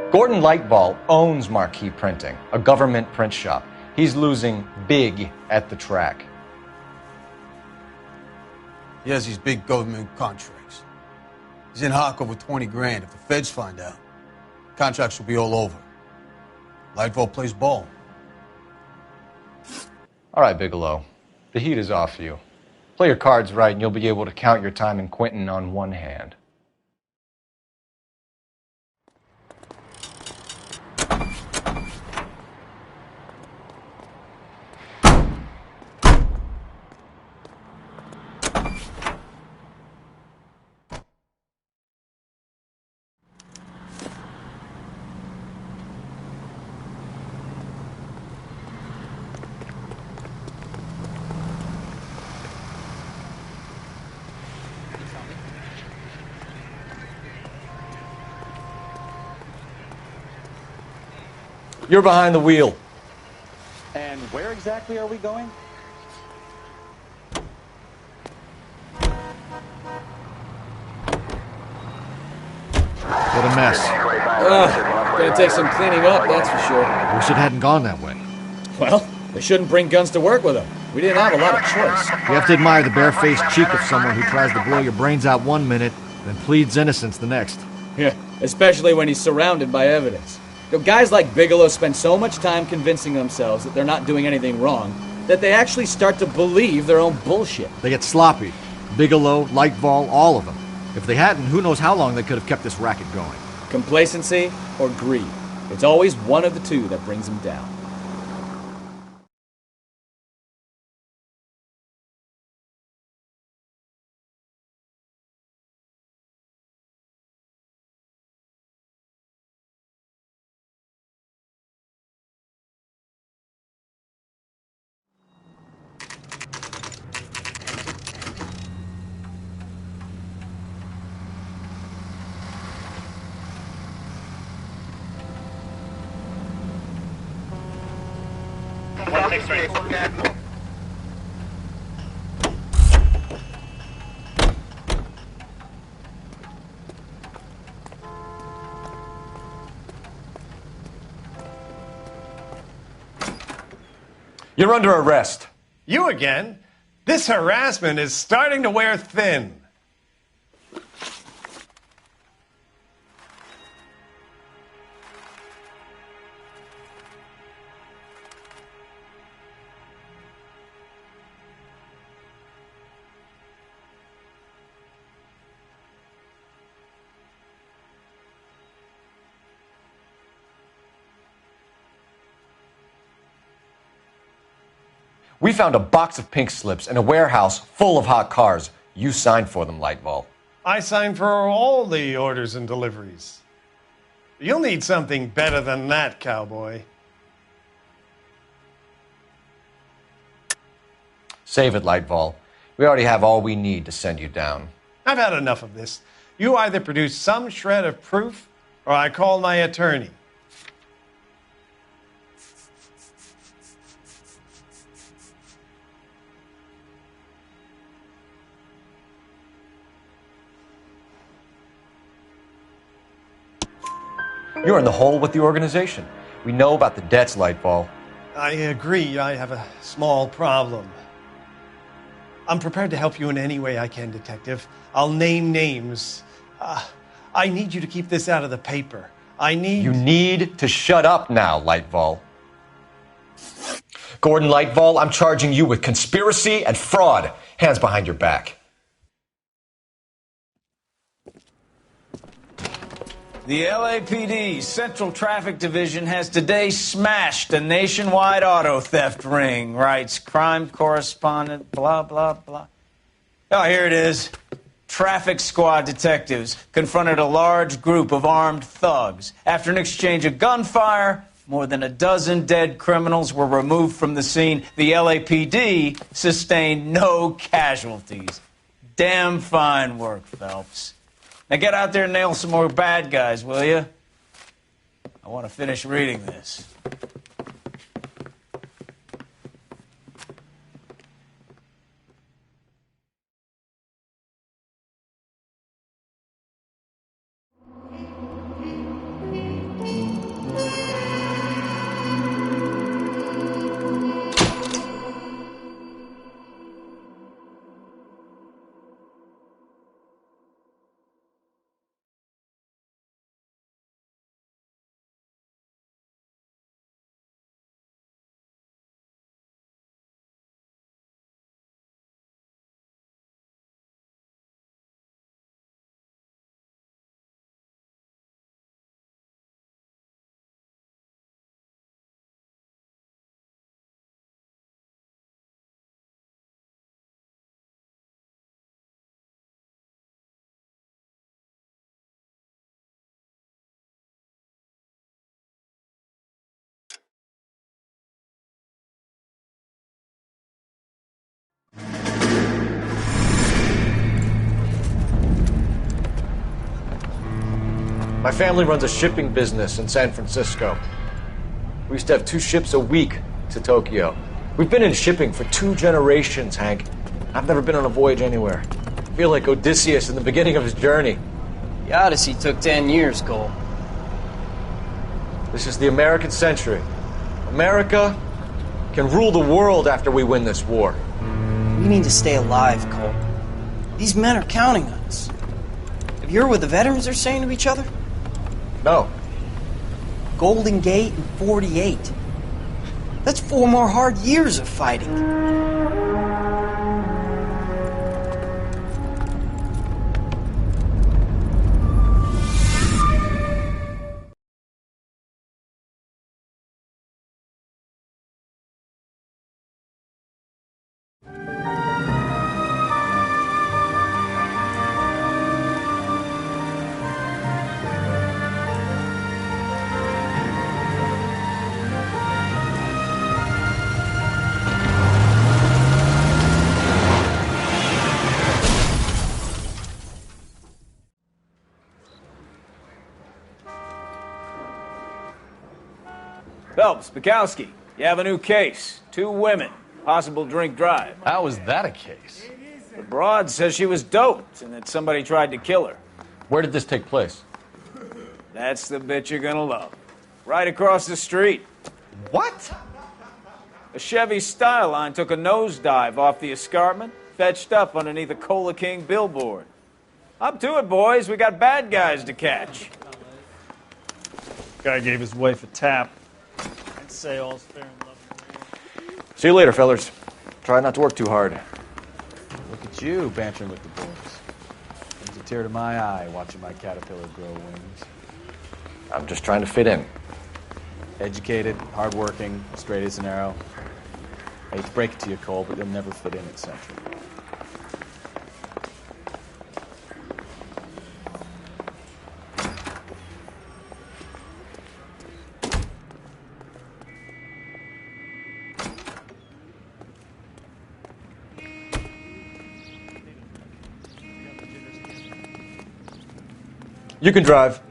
Gordon Lightball owns Marquis Printing, a government print shop. He's losing big at the track. He has these big government contracts. He's in hock over 20 grand. If the feds find out, contracts will be all over. Lightfall plays ball. All right, Bigelow. The heat is off you. Play your cards right and you'll be able to count your time in Quentin on one hand. You're behind the wheel. And where exactly are we going? What a mess. Gonna take some cleaning up, that's for sure. Wish it hadn't gone that way. Well, they shouldn't bring guns to work with them. We didn't have a lot of choice. You have to admire the barefaced cheek of someone who tries to blow your brains out one minute, then pleads innocence the next. Yeah, especially when he's surrounded by evidence. You know, guys like Bigelow spend so much time convincing themselves that they're not doing anything wrong that they actually start to believe their own bullshit. They get sloppy. Bigelow, Lightball, all of them. If they hadn't, who knows how long they could have kept this racket going. Complacency or greed. It's always one of the two that brings them down. You're under arrest. You again? This harassment is starting to wear thin. We found a box of pink slips in a warehouse full of hot cars. You signed for them, Lightball. I signed for all the orders and deliveries. You'll need something better than that, cowboy. Save it, Lightball. We already have all we need to send you down. I've had enough of this. You either produce some shred of proof, or I call my attorney. You're in the hole with the organization. We know about the debts, Lightfall. I agree. I have a small problem. I'm prepared to help you in any way I can, Detective. I'll name names. I need you to keep this out of the paper. You need to shut up now, Lightfall. Gordon Lightfall, I'm charging you with conspiracy and fraud. Hands behind your back. The LAPD Central Traffic Division has today smashed a nationwide auto theft ring, writes crime correspondent, blah, blah, blah. Oh, here it is. Traffic squad detectives confronted a large group of armed thugs. After an exchange of gunfire, more than a dozen dead criminals were removed from the scene. The LAPD sustained no casualties. Damn fine work, Phelps. Now get out there and nail some more bad guys, will you? I want to finish reading this. My family runs a shipping business in San Francisco. We used to have 2 ships a week to Tokyo. We've been in shipping for 2 generations, Hank. I've never been on a voyage anywhere. I feel like Odysseus in the beginning of his journey. The Odyssey took 10 years, Cole. This is the American century. America can rule the world after we win this war. We need to stay alive, Cole. These men are counting on us. Have you heard what the veterans are saying to each other? No. Golden Gate and 48. That's 4 more hard years of fighting. Phelps, Bukowski, you have a new case. 2 women, possible drink drive. How is that a case? The broad says she was doped and that somebody tried to kill her. Where did this take place? That's the bit you're gonna love. Right across the street. What? A Chevy Styline took a nosedive off the escarpment, fetched up underneath a Cola King billboard. Up to it, boys. We got bad guys to catch. Guy gave his wife a tap. I'd say all's fair in love. See you later, fellers. Try not to work too hard. Look at you bantering with the boys. Brings a tear to my eye watching my caterpillar grow wings. I'm just trying to fit in. Educated, hardworking, straight as an arrow. I hate to break it to you, Cole, but you'll never fit in at Central. You can drive.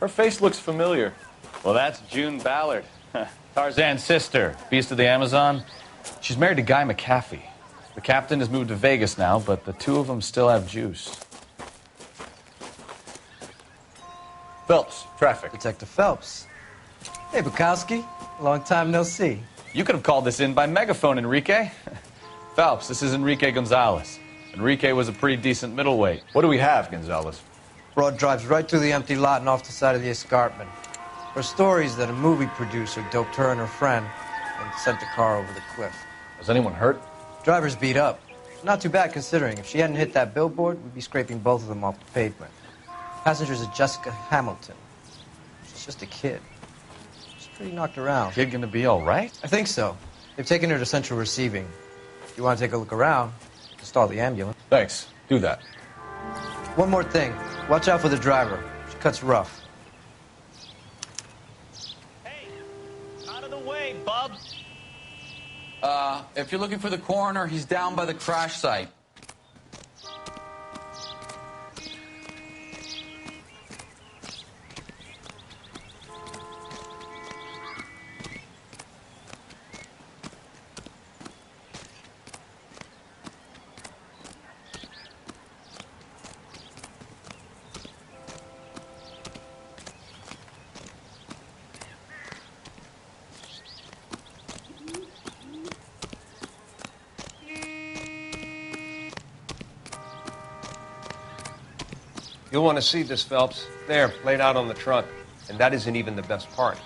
Her face looks familiar. Well, that's June Ballard, Tarzan's sister, Beast of the Amazon. She's married to Guy McAfee. The captain has moved to Vegas now, but the two of them still have juice. Phelps, traffic. Detective Phelps. Hey, Bukowski. Long time no see. You could have called this in by megaphone, Enrique. Phelps, this is Enrique Gonzalez. Enrique was a pretty decent middleweight. What do we have, Gonzalez? Broad drives right through the empty lot and off the side of the escarpment. Her stories that a movie producer doped her and her friend and sent the car over the cliff. Was anyone hurt? Driver's beat up. Not too bad considering. If she hadn't hit that billboard, we'd be scraping both of them off the pavement. Passenger's a Jessica Hamilton. She's just a kid. She's pretty knocked around. Kid gonna be all right? I think so. They've taken her to central receiving. If you want to take a look around, stall the ambulance. Thanks. Do that. One more thing. Watch out for the driver. She cuts rough. Hey, out of the way, bub. If you're looking for the coroner, he's down by the crash site. You'll want to see this, Phelps. There, laid out on the trunk. And that isn't even the best part.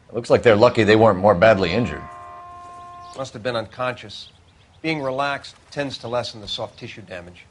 It looks like they're lucky they weren't more badly injured. Must have been unconscious. Being relaxed tends to lessen the soft tissue damage.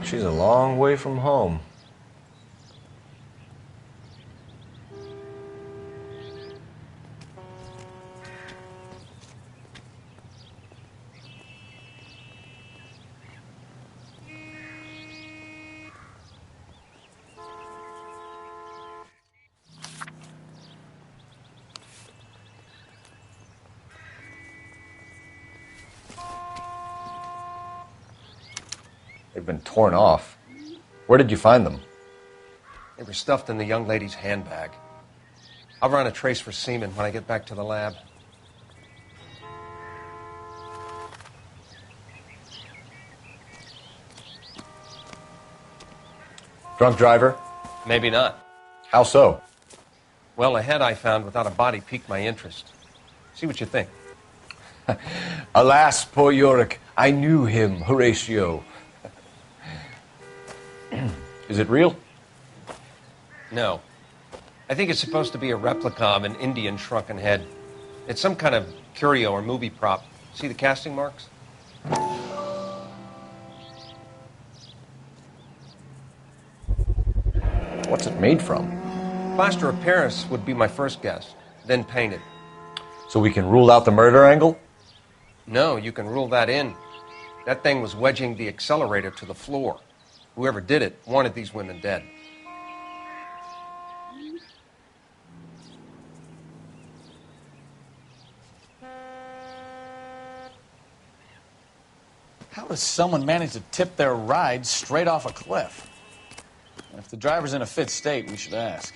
She's a long way from home. They've been torn off. Where did you find them? They were stuffed in the young lady's handbag. I'll run a trace for semen when I get back to the lab. Drunk driver? Maybe not. How so? Well, a head I found without a body piqued my interest. See what you think. Alas, poor Yorick, I knew him, Horatio. Is it real? No. I think it's supposed to be a replica of an Indian shrunken head. It's some kind of curio or movie prop. See the casting marks? What's it made from? Plaster of Paris would be my first guess, then painted. So we can rule out the murder angle? No, you can rule that in. That thing was wedging the accelerator to the floor. Whoever did it wanted these women dead. How does someone manage to tip their ride straight off a cliff? If the driver's in a fit state, we should ask.